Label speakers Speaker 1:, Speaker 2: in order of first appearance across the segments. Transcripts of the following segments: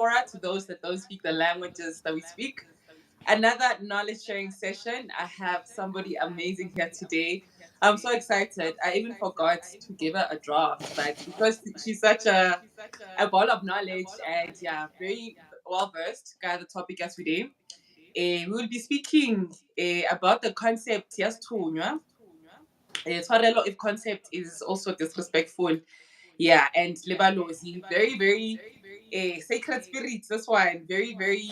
Speaker 1: diaspora, to those that don't speak the languages that we speak. Another knowledge sharing session. I have somebody amazing here today. I'm so excited. I even forgot to give her a draft, but because she's such a ball of knowledge and yeah, very well versed, got the topic as today. We will be speaking about the concept Isithunywa. Tshwarelo if concept is also disrespectful. Yeah, and naBalozi, very, very sacred spirits. This one, very, very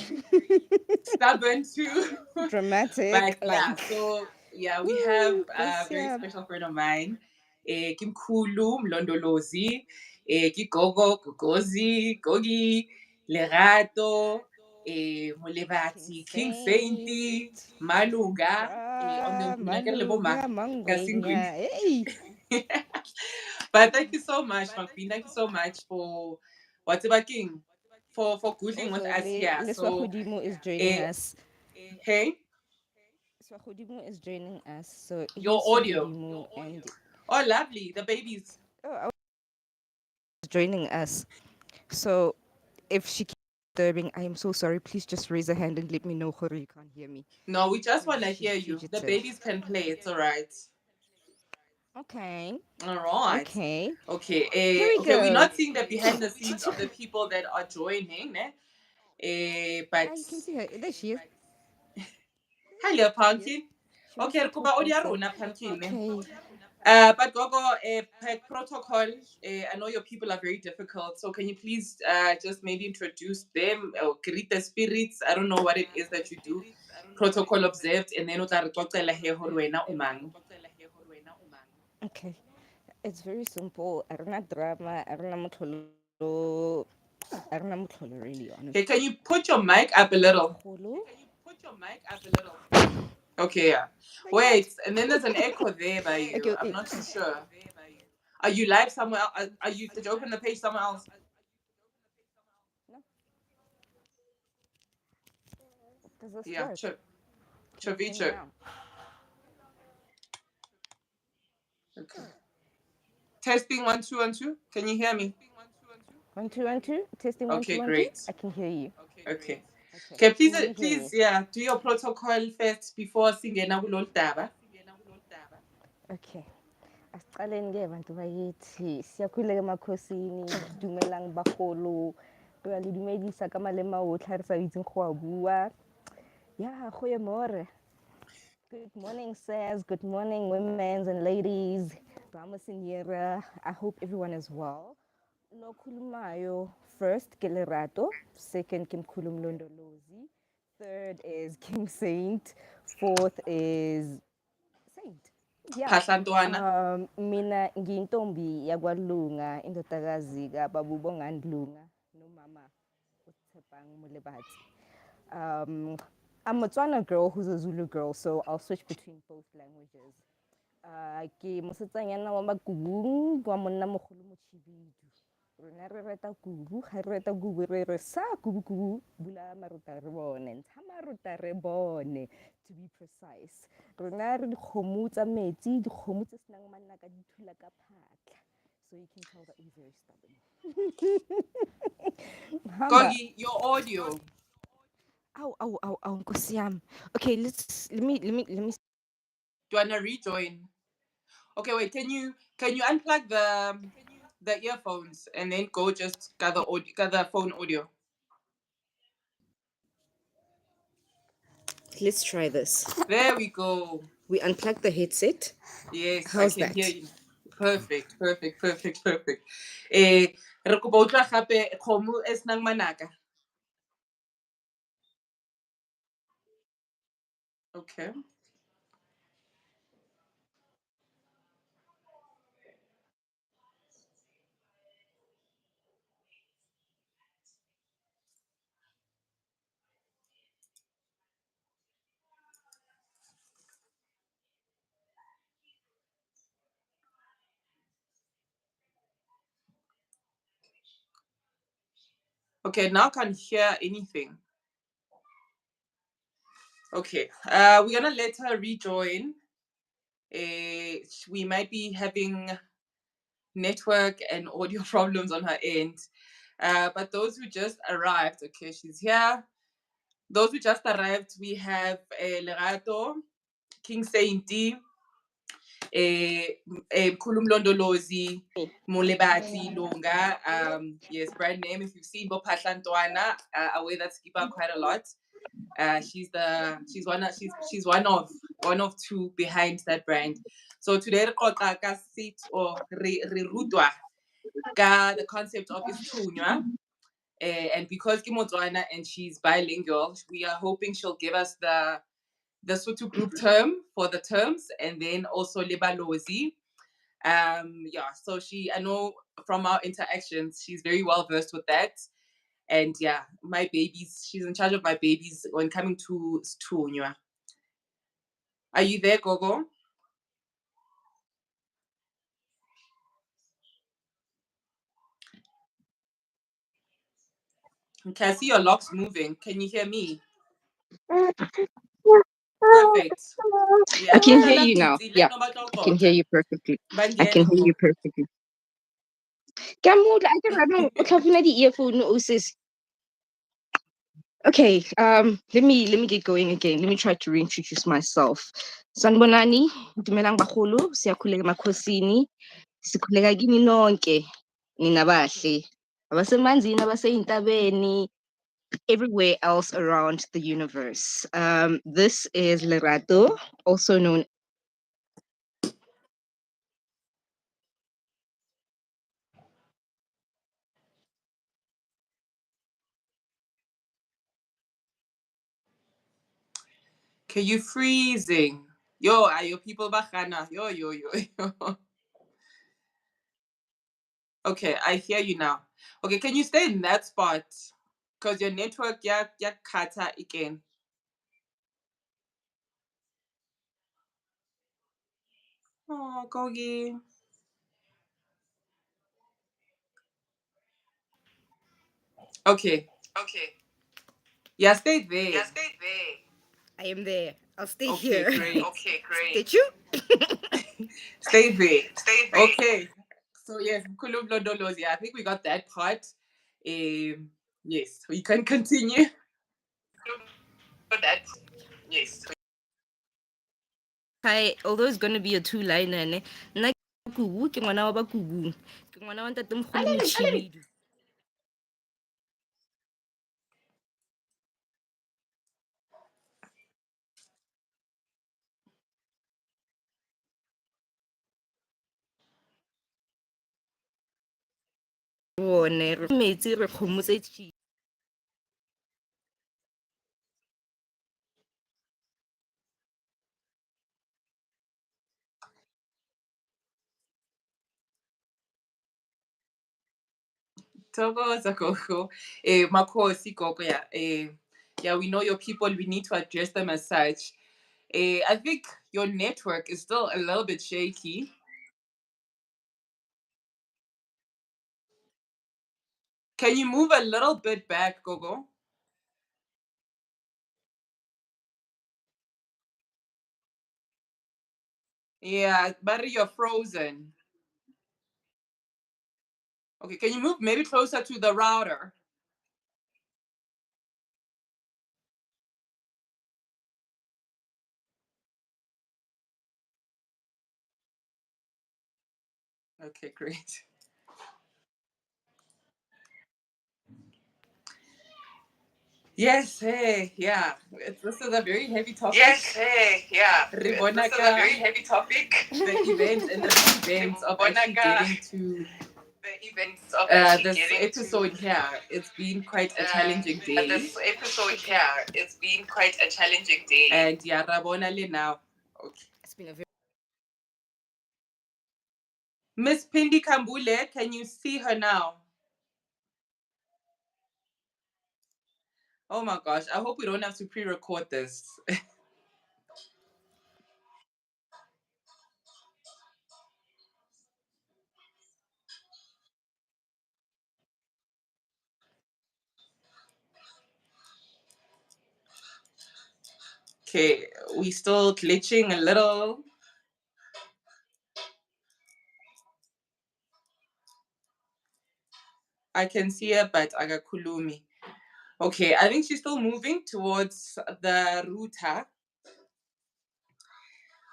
Speaker 1: stubborn too.
Speaker 2: Dramatic,
Speaker 1: But yeah,
Speaker 2: like.
Speaker 1: so yeah, we have
Speaker 2: Woo,
Speaker 1: a very
Speaker 2: Kosia.
Speaker 1: special friend of mine, Kim Kulu Mlondolozi, Kigogo Gogozi, Gogi, Lerato,
Speaker 2: King
Speaker 1: Molebatsi,
Speaker 2: Saint.
Speaker 1: KingSaint Maluga, on the
Speaker 2: Maluga, Mangwenya.
Speaker 1: Kasingwini.
Speaker 2: Hey.
Speaker 1: But thank you so much, Makpin. Thank you so much for what's about King for googling with
Speaker 2: Also,
Speaker 1: us here. So,
Speaker 2: Leswahudimo is joining
Speaker 1: uh,
Speaker 2: us.
Speaker 1: hey,
Speaker 2: Swahudimo is joining us. So
Speaker 1: your
Speaker 2: here's
Speaker 1: audio.
Speaker 2: Swahudimo and
Speaker 1: Oh, lovely. The babies.
Speaker 2: oh, I was joining us. So if she keeps disturbing, I am so sorry. Please just raise a hand and let me know Hori you can't hear me.
Speaker 1: No, we just
Speaker 2: Because
Speaker 1: want to
Speaker 2: she's
Speaker 1: hear you. The
Speaker 2: fugitive.
Speaker 1: babies can play. It's all right.
Speaker 2: Okay.
Speaker 1: All right.
Speaker 2: Okay.
Speaker 1: Okay.
Speaker 2: Here we
Speaker 1: Okay. We're
Speaker 2: go.
Speaker 1: not seeing the behind the scenes of the people that are joining, ne?
Speaker 2: Ah,
Speaker 1: But
Speaker 2: you can see her. There she is.
Speaker 1: hello,
Speaker 2: She is.
Speaker 1: pumpkin.
Speaker 2: She wants
Speaker 1: Okay,
Speaker 2: to
Speaker 1: re kopa
Speaker 2: talk
Speaker 1: audio ya
Speaker 2: also.
Speaker 1: rona, pumpkin, ne?
Speaker 2: Okay.
Speaker 1: But Gogo, per protocol, I know your people are very difficult. So can you please just maybe introduce them or greet the spirits? I don't know what it is that you do. Protocol observed, and then o tla re qoqela hee hore wena o mang.
Speaker 2: Okay. It's very simple. Arna drama, arna mutlolo, arna mutlolo really, honestly.
Speaker 1: Okay, can you put your mic up a little?
Speaker 2: Khulu?
Speaker 1: Okay, yeah.
Speaker 2: Like that?
Speaker 1: Wait, and then there's an echo there by
Speaker 2: Okay,
Speaker 1: you. I'm
Speaker 2: wait.
Speaker 1: not too sure. Are you live somewhere? Are you? Did you open the page somewhere else?
Speaker 2: No, does this
Speaker 1: Yeah,
Speaker 2: work? Can you hear me
Speaker 1: Chavicho.
Speaker 2: now?
Speaker 1: Okay. Testing 1 2 1 2. Can you hear me?
Speaker 2: 1 2 1 2. Testing one two
Speaker 1: Okay,
Speaker 2: one two.
Speaker 1: great.
Speaker 2: I can hear you.
Speaker 1: Okay.
Speaker 2: Okay.
Speaker 1: Okay,
Speaker 2: Can
Speaker 1: please,
Speaker 2: you hear me?
Speaker 1: please, yeah, do your protocol first before singena kulolu daba.
Speaker 2: Okay. Asiqaleni-ke bantu bakithi siyakhuleka emakhosini dumelang bagolo re a le dumedisa ka malema otlhe a re sa itseng go a bua ya go ye more. Good morning, sirs. Good morning, women and ladies. Vamos, Senora. I hope everyone is well. No Kulumayo. First, ke Lerato. Second, Kim Kulumlondolozi. Third is King Saint. Fourth is Saint. Yeah.
Speaker 1: Phahlantwana.
Speaker 2: Mina ngiyintombi yakwaLunga, indodakazi kaBabubongani Lunga, nomama uThebang Molebatsi. Um, I'm a Tswana girl who's a Zulu girl, so I'll switch between both languages. Ke mosetsanyana wa Makubung, wa monna mogolo mo Khibidu. Rona re reta kubu, ga re reta kubu re re sa kubu kubu, bula maruta re bone, ntsha maruta re bone, to be precise. Rona re dikgomo tsa metsi, dikgomo tse senang manna ka dithula ka phatla. So you can tell that we're very stubborn. Hamba.
Speaker 1: Gogi, your audio.
Speaker 2: Ow, ow, ow, ow, Nkosi yami. Okay, let me.
Speaker 1: Do you wanna rejoin? Okay, wait. Can you unplug the earphones and then go just gather audio, gather phone audio?
Speaker 2: Let's try this.
Speaker 1: There we go.
Speaker 2: We unplug the headset.
Speaker 1: Yes, I
Speaker 2: How's
Speaker 1: can hear
Speaker 2: that?
Speaker 1: you. Perfect, perfect, perfect, perfect. Eh, re kopa utlwa gape kgomo e senang manaka. Okay. Okay, now I can't hear anything. Okay. We're gonna let her rejoin. We might be having network and audio problems on her end. But those who just arrived, okay, she's here. Those who just arrived, we have Lerato KingSaint Kulumlondolozi Molebatsi Lunga. Yes, brand name. If you've seen Bopahlantwana, away that skip out quite a lot. She's one of two behind that brand. So today re sit or re rutwa ka the concept of Isithunywa. And because Kimotswana and she's bilingual, we are hoping she'll give us the Sotho group term for the terms, and then also naBalozi. Yeah, so I know from our interactions, she's very well versed with that. And yeah, my babies, she's in charge of my babies when coming to Isithunywa. Are you there, Gogo? Okay, I see your locks moving. Can you hear me? Perfect. Yeah,
Speaker 3: I can hear you now. Yeah, I can hear you perfectly. I can hear you perfectly. Kamuda, I don't know. Utafuna the earphone sis. Okay, let me get going again. Let me try to reintroduce myself. Sanbonani, dumelang bagolo, siyakhuleka emakhosini, sikhuleka kini nonke, nina bahle. Abasemanzini, abaseyintabeni, everywhere else around the universe. This is Lerato, also known.
Speaker 1: Okay, you freezing. Yo, are your people bachana? Yo, yo, yo, yo. Okay, I hear you now. Okay, can you stay in that spot? Because your network, yeah, kata again. Oh, Gogi. Okay.
Speaker 2: Okay.
Speaker 1: Yeah, stay there.
Speaker 2: Yeah, stay there. I am there. I'll stay
Speaker 1: Okay,
Speaker 2: here.
Speaker 1: great.
Speaker 2: Okay, great. Did you?
Speaker 1: Stay there.
Speaker 2: Stay there.
Speaker 1: Okay. So yes, Kulumlondolozi. I think we got that part. Yes, we can continue.
Speaker 2: For that. Yes. Hi, although it's gonna be a two-liner, ne? Nna ke Kubu, ke ngwana wa Bakubung. Ke ngwana wa ntatemogolo Mochibidu. Bone, re metsi re kgomotse chi.
Speaker 1: Thokoza Gogo. Makhosi Gogo, yeah. Yeah, we know your people. We need to address them as such. I think your network is still a little bit shaky. Can you move a little bit back, Gogo? Yeah, but you're frozen. Okay, can you move maybe closer to the router? Okay, great. Yes, hey, yeah. This is a very heavy topic.
Speaker 2: Yes, hey, yeah. This is a
Speaker 1: Ribonaka,
Speaker 2: very heavy topic.
Speaker 1: the events and the events of actually getting to
Speaker 2: the events of actually
Speaker 1: this
Speaker 2: getting
Speaker 1: episode
Speaker 2: to
Speaker 1: here. It's been quite a challenging day.
Speaker 2: this episode here. It's been quite a challenging day.
Speaker 1: And yeah, Rabona le now. Okay.
Speaker 2: It's been a very
Speaker 1: Miss Pindi Kambule, can you see her now? Oh my gosh, I hope we don't have to pre-record this. Okay, we still glitching a little. I can see her, but agakhulumi. Okay, I think she's still moving towards the router.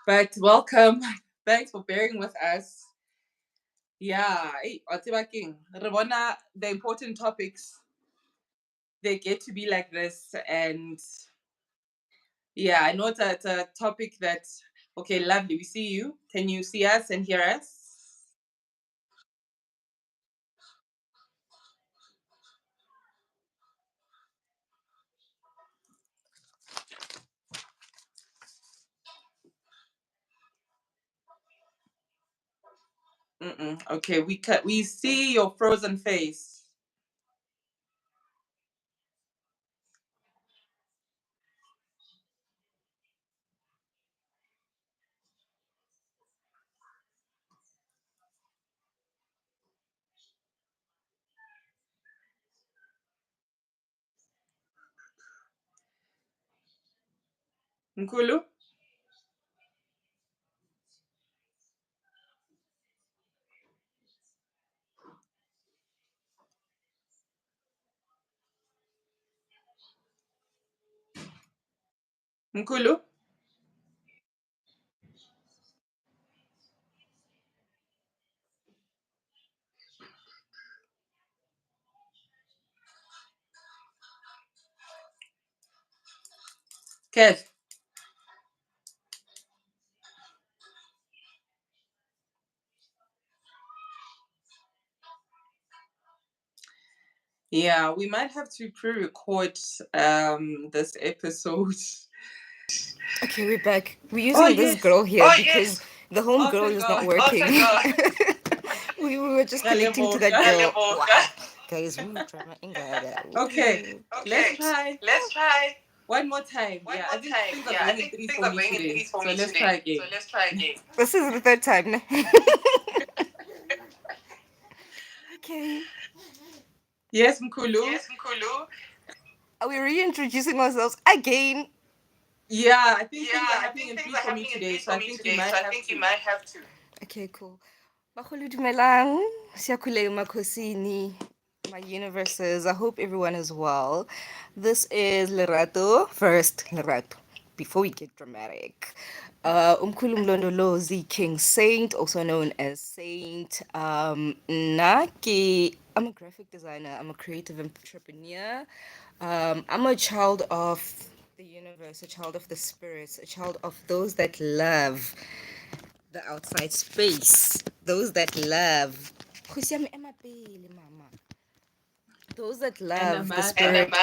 Speaker 1: But welcome. Thanks for bearing with us. Yeah, the important topics, they get to be like this. And yeah, I know it's a topic that, okay, lovely. We see you. Can you see us and hear us? Okay, we see your frozen face. Nkulu? Nkulu? Kev? Yeah, we might have to pre-record this episode.
Speaker 3: Okay, we're back. We're using this girl here because the home girl is not working. we were just connecting to that girl. Wow. Guys, we drama ingaga.
Speaker 1: Okay, let's try. One more time. Yeah, I think things are going in threes for me today. So let's try again.
Speaker 3: This is the third time. Okay.
Speaker 1: Yes, Mkulu.
Speaker 3: Are we reintroducing ourselves again?
Speaker 1: Yeah, I think things are happening in threes for me today. So I think you might have to.
Speaker 3: Okay, cool. Bagolo dumelang, siyakhuleka emakhosini, my universes. I hope everyone is well. This is Lerato. First, Lerato, before we get dramatic. Umkhulu Mlondolozi KingSaint, also known as Saint. I'm a graphic designer. I'm a creative entrepreneur. I'm a child of the universe, a child of the spirits, a child of those that love the outside space, those that love. Those that love the spirit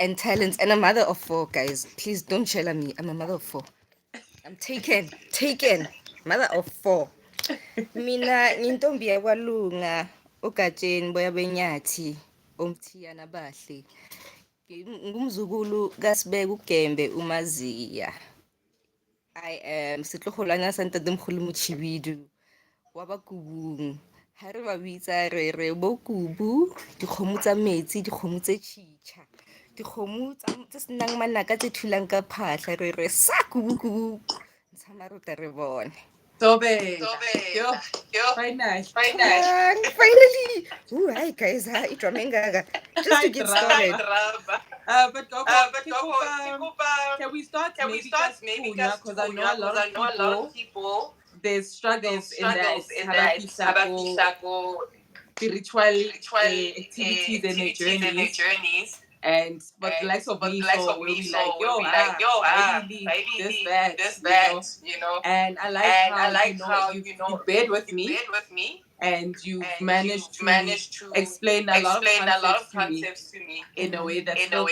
Speaker 3: and talents, and a mother of four, guys. Please don't shell me. I'm a mother of four. I'm taken. Mother of four. Mina ngintombi yakwalunga ugatsheni boya benyathi omthiyana bahle. Ngumzukulu kasibeka ugembe umaziya. I am setlogolwana sa ntatemogolo Mochibidu wa Bakubung. Ha re ba bitsa re bo kubu, dikgomo tsa metsi, dikgomo tse tšhitšha, dikgomo tse senang manaka tse thulang ka phatlha re sa kubu ntsha maruta re bone.
Speaker 1: Tobe. Finally.
Speaker 3: Ooh, hi guys, it's Ramengaga. Just to get started.
Speaker 1: But go can we start maybe just Isithunywa, because I know a lot of people, there's struggles in that spiritual activities and their journeys. And but the likes of me, so we'll be like, yo, baby, this, that, you know. And I like how you bared with me, and you've managed to explain a lot of concepts to me in a way that's still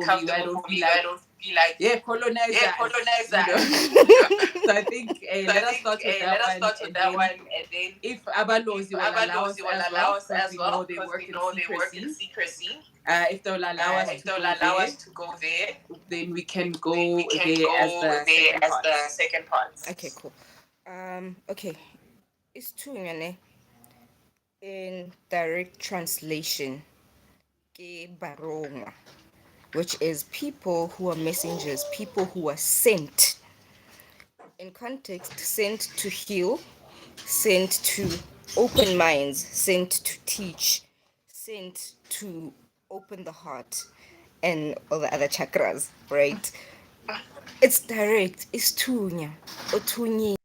Speaker 1: comfortable for me, where I don't feel like yeah, colonizer. You know? So I think let us start with that one, and then if Abalozi will allow us as well, because we know they work in secrecy. If they'll allow us to go there, then we can go there as the second part.
Speaker 3: Okay, cool. Okay. Isithunywa in direct translation, ke barongwa, which is people who are messengers, people who are sent. In context, sent to heal, sent to open minds, sent to teach,
Speaker 2: sent to open the heart and all the other chakras, right? It's direct. It's tunya. Otunyi.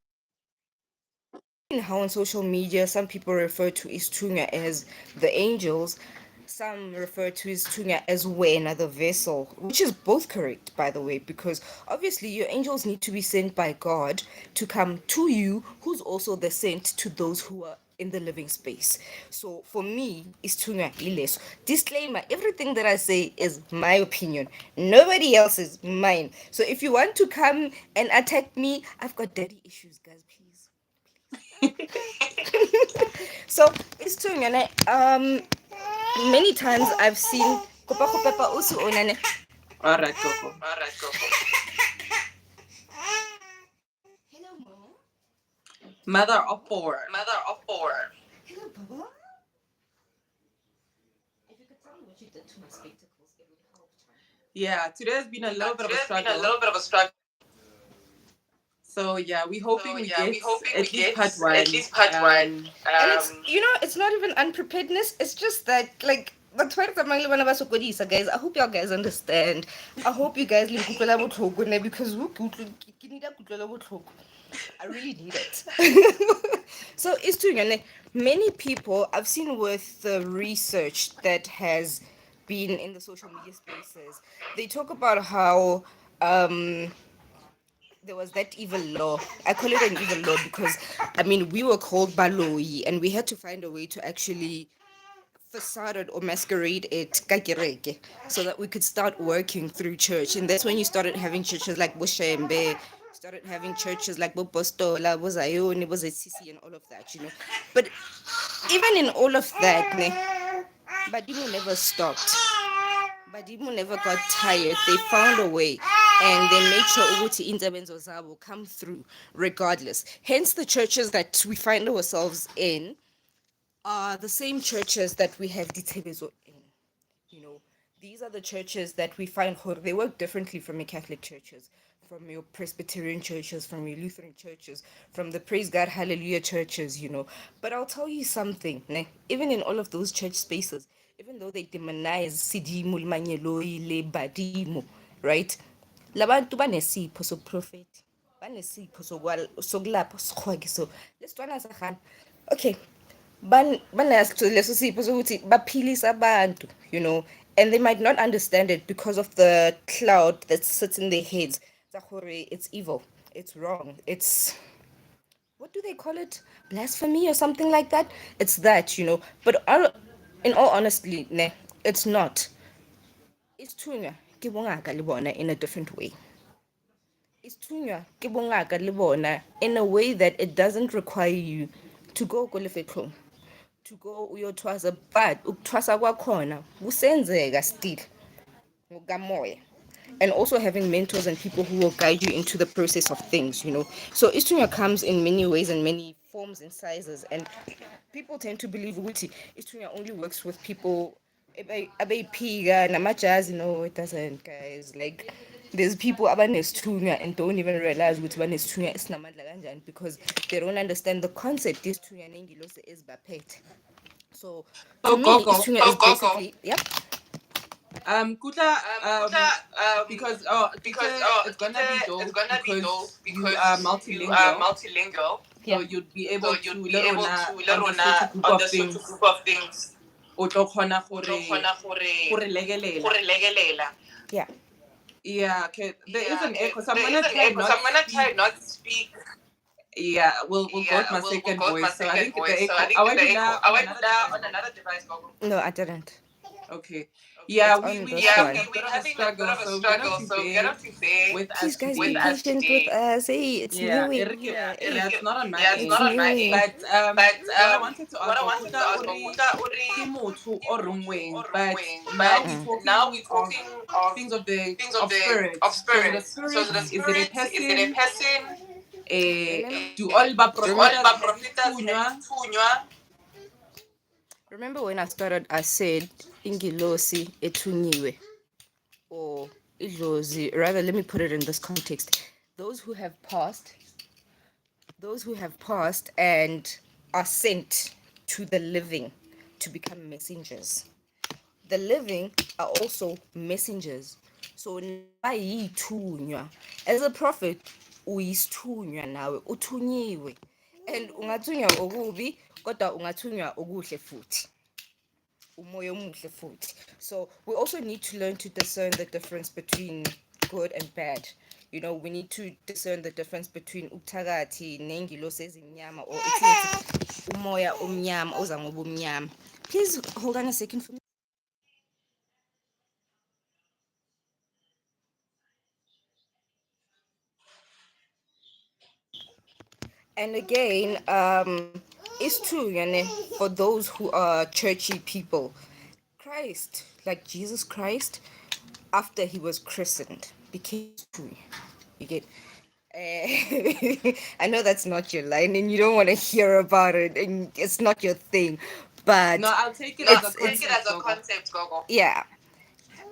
Speaker 2: How on social media some people refer to Isithunywa as the angels, some refer to Isithunywa as Wena, the vessel, which is both correct, by the way, because obviously your angels need to be sent by God to come to you, who's also the sent to those who are in the living space. So for me, Isithunywa ileso. Disclaimer, everything that I say is my opinion. Nobody else's, mine. So if you want to come and attack me, I've got daddy issues, guys, please. So it's true, Nyane. Many times I've seen Kopa Kopepa also onane.
Speaker 1: All right, Coco.
Speaker 2: Hello, Mama.
Speaker 1: Mother of four.
Speaker 2: Hello, Baba. If you could tell me what you did to my spectacles, it would help.
Speaker 1: Yeah, today has been a little bit of a struggle. So yeah, we're hoping we get at least part one.
Speaker 2: And it's it's not even unpreparedness. It's just that like the twerk that my one of us guys. I hope y'all guys understand. I hope you guys live because I really need it. So it's true, many people I've seen with the research that has been in the social media spaces, they talk about how there was that evil law. I call it an evil law because I mean we were called Baloi and we had to find a way to actually facade it or masquerade it kakereke, so that we could start working through church. And that's when you started having churches like Boshembe, started having churches like Bopostola, Bozayoni, Bozetsisi, and all of that, But even in all of that, Badimu never stopped. Badimu never got tired. They found a way and they made sure ukuthi intabenzo zabo come through regardless. Hence the churches that we find ourselves in are the same churches that we have Ditebezo in. These are the churches that we find they work differently from your Catholic churches, from your Presbyterian churches, from your Lutheran churches, from the Praise God Hallelujah churches. But I'll tell you something, even in all of those church spaces, even though they demonize Sidimo Manyeloi le Badimo, right? Labantu banesipho soprofeti, banesipho sokulapha sikhwakiso lesitwana sakhana. Okay, banaso leso sipho sokuthi baphilisa abantu, and they might not understand it because of the cloud that sits in their heads. It's evil, it's wrong, it's, what do they call it, blasphemy or something like that. It's that, but in all honesty, it's not. It's Isithunywa ke bongaka le bona in a different way. Isithunywa ke bongaka le bona in a way that it doesn't require you to go kolefetlong, to go uyothwasa, but ukuthwasa kwakhona kusenzeka still ngokamoya. And also having mentors and people who will guide you into the process of things. So Isithunywa comes in many ways and many forms and sizes, and people tend to believe ukuthi Isithunywa only works with people abeyiphika namajazi. No, it doesn't, guys. Like, there's people abanesithunywa and don't even realize ukuthi banesithunywa esinamandla kanjani because they don't understand the concept isithunywa nengilosi ezibaphethe. So
Speaker 1: So
Speaker 2: to me,
Speaker 1: Coco.
Speaker 2: Isithunywa is basically, yep.
Speaker 1: Kutla, because it's gonna be dope because you are multilingual. So you'd be able to on the social group of things. O tlo kgona gore legelela.
Speaker 2: Yeah.
Speaker 1: Yeah, okay. There is an echo. So I'm gonna try not speak. Yeah, we'll go with my second voice. So I think the echo. I went now on another device.
Speaker 2: No, I didn't.
Speaker 1: Okay. Yeah,
Speaker 2: It's on
Speaker 1: we
Speaker 2: this
Speaker 1: having
Speaker 2: one.
Speaker 1: a bit of a struggle, so we're gonna have to bear with
Speaker 2: Please,
Speaker 1: us
Speaker 2: guys, be
Speaker 1: today.
Speaker 2: patient with us. Hey, it's
Speaker 1: Yeah,
Speaker 2: new.
Speaker 1: yeah, it's not on my
Speaker 2: It's
Speaker 1: end.
Speaker 2: new.
Speaker 1: But what I wanted to ask was, ke motho o rongweng, but now we're talking of things of spirit. So the spirit, is it a person? Do all ba profitas have isithunywa?
Speaker 2: Remember when I started, I said ingilosi etunyiwe, or idlozi. Rather, let me put it in this context. Those who have passed and are sent to the living to become messengers. The living are also messengers. So bayithunywa. As a prophet, uyisithunywa nawe, uthunyiwe. And ungathunywa okubi, kodwa ungathunywa okuhle futhi. Umoya omuhle futhi. So we also need to learn to discern the difference between good and bad. You know, we need to discern the difference between uthakathi nengilosi ezimnyama, or it's umoya omnyama oza ngobumnyama. Please hold on a second for me. And again, it's true, yane, for those who are churchy people. Christ, like Jesus Christ, after he was christened, became true. You get. I know that's not your line, and you don't want to hear about it, and it's not your thing. But
Speaker 1: No, I'll take it
Speaker 2: no,
Speaker 1: as a
Speaker 2: I'll take it
Speaker 1: concept,
Speaker 2: as a
Speaker 1: Gogo.
Speaker 2: concept, Gogo. Yeah,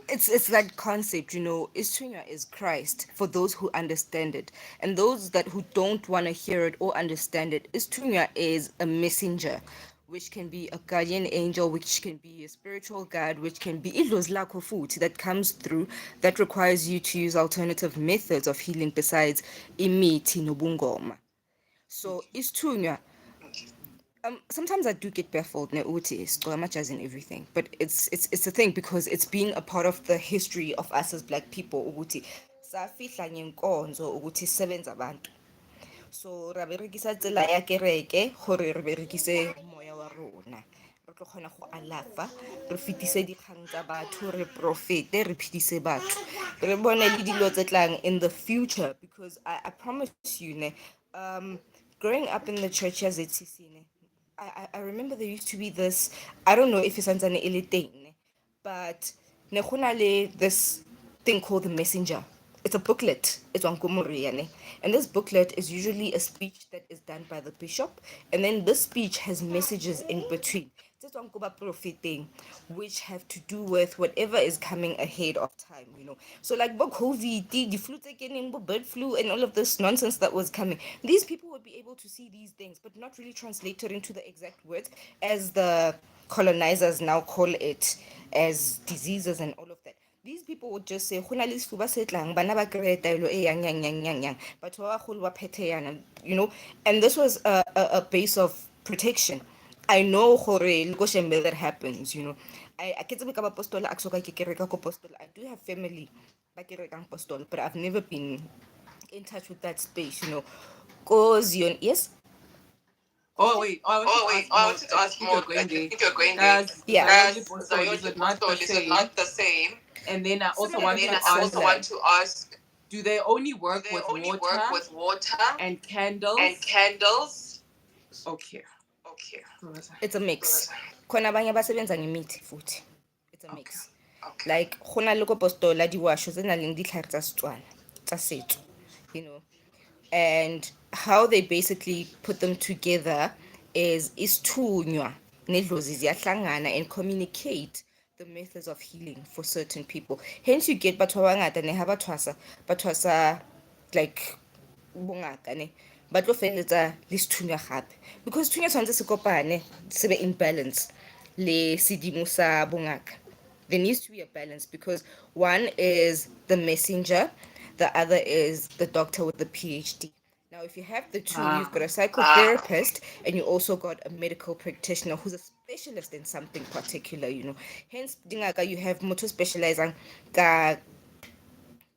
Speaker 2: it's that concept, you know. Isithunywa is Christ for those who understand it, and those that who don't want to hear it or understand it. Isithunywa is a messenger, which can be a guardian angel, which can be a spiritual guide, which can be idlozi lakho futhi that comes through, that requires you to use alternative methods of healing besides imithi nobungoma. So isithunywa, sometimes I do get baffled neuti jazz and everything, but it's a thing because it's being a part of the history of us as black people ukuthi safihla ngenkonzo ukuthi sebenza abantu. So ra berekisa tsela ya kereke gore re berekise moya wa rona, re tlo kgona go alafa, re fetise dikgang tsa batho, re profete, re phedise batho, re bone le dilo tse tlang in the future. Because I promise you ne, growing up in the church as it's I remember there used to be this, I don't know if it's an thing, but ne go na le this thing called the messenger. It's a booklet. It's on Kumuriane. And this booklet is usually a speech that is done by the bishop. And then this speech has messages in between. It's on Kuba propheting, which have to do with whatever is coming ahead of time, you know. So like COVID, the flu taking, bird flu, and all of this nonsense that was coming. These people would be able to see these things, but not really translate it into the exact words as the colonizers now call it, as diseases and all of that. These people would just say, "Go na le sefuba se tlang, bana ba kry-e taelo e yang yang yang yang yang, batho ba bagolo ba phethe yana," you know. And this was a base of protection. I know gore le ko Shembe that happens, you know. I ke tsebe ka ba apostol a ke soka ke kereka ko apostol. I do have family ba kerekang apostol, but I've never been in touch with that space, you know. Cause yes.
Speaker 1: Oh wait, I wanted
Speaker 2: Oh
Speaker 1: to
Speaker 2: wait,
Speaker 1: ask
Speaker 2: I
Speaker 1: more.
Speaker 2: wanted to
Speaker 1: I
Speaker 2: ask
Speaker 1: think you're
Speaker 2: more. I
Speaker 1: going there.
Speaker 2: think you're going there.
Speaker 1: Does
Speaker 2: Yeah.
Speaker 1: Zayoli
Speaker 2: As
Speaker 1: Postol, is
Speaker 2: Zayoli
Speaker 1: it not the
Speaker 2: Apostol, is it
Speaker 1: same?
Speaker 2: not the same?
Speaker 1: And then I also
Speaker 2: And
Speaker 1: want
Speaker 2: then
Speaker 1: to
Speaker 2: I
Speaker 1: ask,
Speaker 2: also want to ask,
Speaker 1: do they only
Speaker 2: do
Speaker 1: work
Speaker 2: they
Speaker 1: with
Speaker 2: only
Speaker 1: water
Speaker 2: work with water
Speaker 1: and
Speaker 2: and
Speaker 1: candles?
Speaker 2: candles?
Speaker 1: Okay.
Speaker 2: Okay.
Speaker 1: Okay.
Speaker 2: It's a mix. Khona abanye basebenza ngemithi futhi. It's a mix. Okay. Like go na le ko apostola diwasho tse nang le ditlhare tsa Setswana tsa setso, you know. And how they basically put them together is isithunywa nedlozi ziyahlangana and communicate the methods of healing for certain people. Hence you get batho ba bangata ne ha ba thwasa like bongaka ne ba tlo feleletsa le sethunya gape, because sethunya tshwanetse se kopane se be in balance le sedimo sa bongaka. There needs to be a balance because one is the messenger, the other is the doctor with the PhD. Now, if you have the two, you've got a psychotherapist and you also got a medical practitioner who's a specialist in something particular, you know. Hence, dingaka, you have motor specializing ka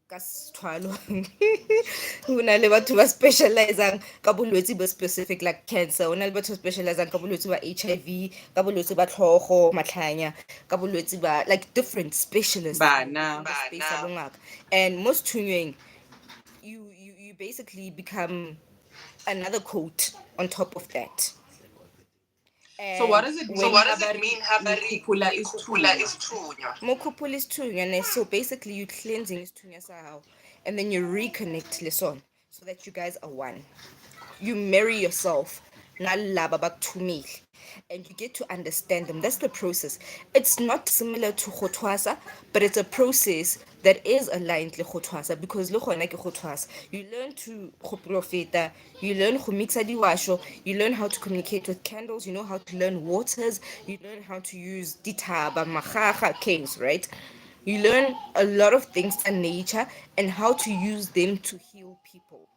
Speaker 2: ka sethwalo go na le batho ba specializang ka bolwetse ba specific like cancer, go na le batho ba specializang ka bolwetse ba HIV, ka bolwetse ba tlhogo matlhanya, ka bolwetse ba like different specialists in
Speaker 1: Bana.
Speaker 2: the space ya bongaka. And most thunyweng, you basically become another coat on top of that.
Speaker 1: So what
Speaker 2: And
Speaker 1: does it
Speaker 2: so
Speaker 1: mean?
Speaker 2: what does it mean habari
Speaker 1: Mukupula is
Speaker 2: mukupula
Speaker 1: tunya.
Speaker 2: is tunya? Mukupula is tunya. So basically you cleansing is tunya sao. And then you reconnect leson so that you guys are one. You marry yourself. Nalaba baktumil. And you get to understand them. That's the process. It's not similar to Khotwasa, but it's a process
Speaker 3: that is aligned le go thwasa, because le gona ke go thwasa. You learn to go profeta, you learn go mixa diwasho, you learn how to communicate with candles, you know how to learn waters, you learn how to use ditaba, machacha, caves, right? You learn a lot of things in nature and how to use them to heal people,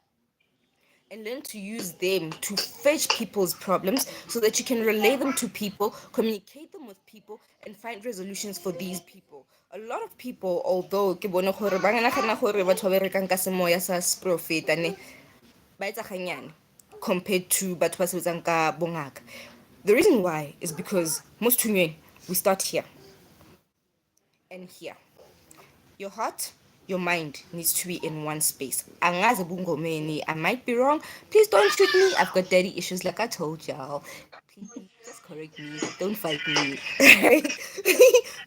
Speaker 3: and learn to use them to fetch people's problems so that you can relay them to people, communicate them with people, and find resolutions for these people. A lot of people, although ke bone gore ba nagana gore batho ba berekang ka semoya sa sprofeta ne ba etsa ganyane compared to batho ba sebetsang ka bongaka. The reason why is because most we start here and here. Your heart, your mind needs to be in one space. Angazi bungomeni, I might be wrong. Please don't shoot me. I've got daddy issues, like I told y'all. Please just correct me. Don't fight me.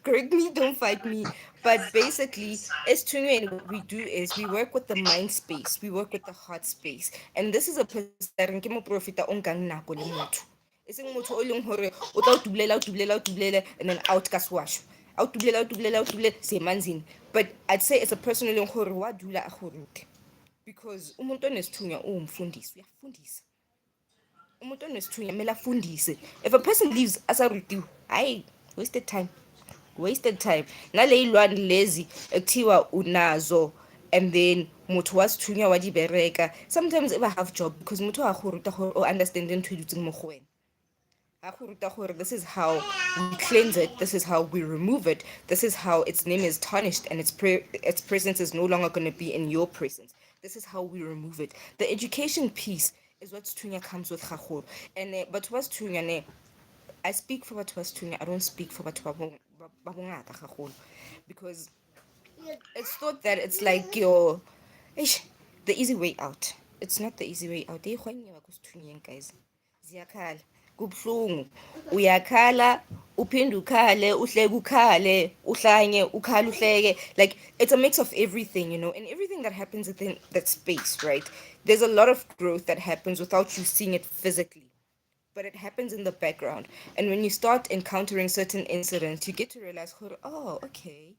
Speaker 3: Correct me, don't fight me. But basically, as Tunga, what we do is we work with the mind space, we work with the heart space. And this is a person that nkemo profita ongang nako le motho. Eseng motho o leng hore o tla o tubulela, and then out ka swasho. Out tubulela semanzini. But I'd say it's a person o leng hore wa dula a go rute, because umuntu onesithunya umfundisi uyafundisa. Umuntu onesithunya mela fundise. If a person leaves asarutiwe, hayi, wasted time nale ilwane lezi ekuthiwa unazo, and then motho wa sethunya wa di bereka, sometimes eba half job, because motho a go ruta gore o understand ntho e dutseng mo go wena. This is how we cleanse it, this is how we remove it, this is how its name is tarnished and its presence is no longer going to be in your presence. This is how we remove it. The education piece is what Stunya comes with Chachur. And but what's Stunya, I speak for what was Stunya, I don't speak for what Babungata Chachur, because it's thought that it's like the easy way out. It's not the easy way out. Guys, ziyakhala kubhlungu, uyakhala uphinde ukhale uhleke ukhale uhlanye ukhale uhleke, like it's a mix of everything, and everything that happens within that space, right? There's a lot of growth that happens without you seeing it physically, but it happens in the background. And when you start encountering certain incidents, you get to realize, oh, okay,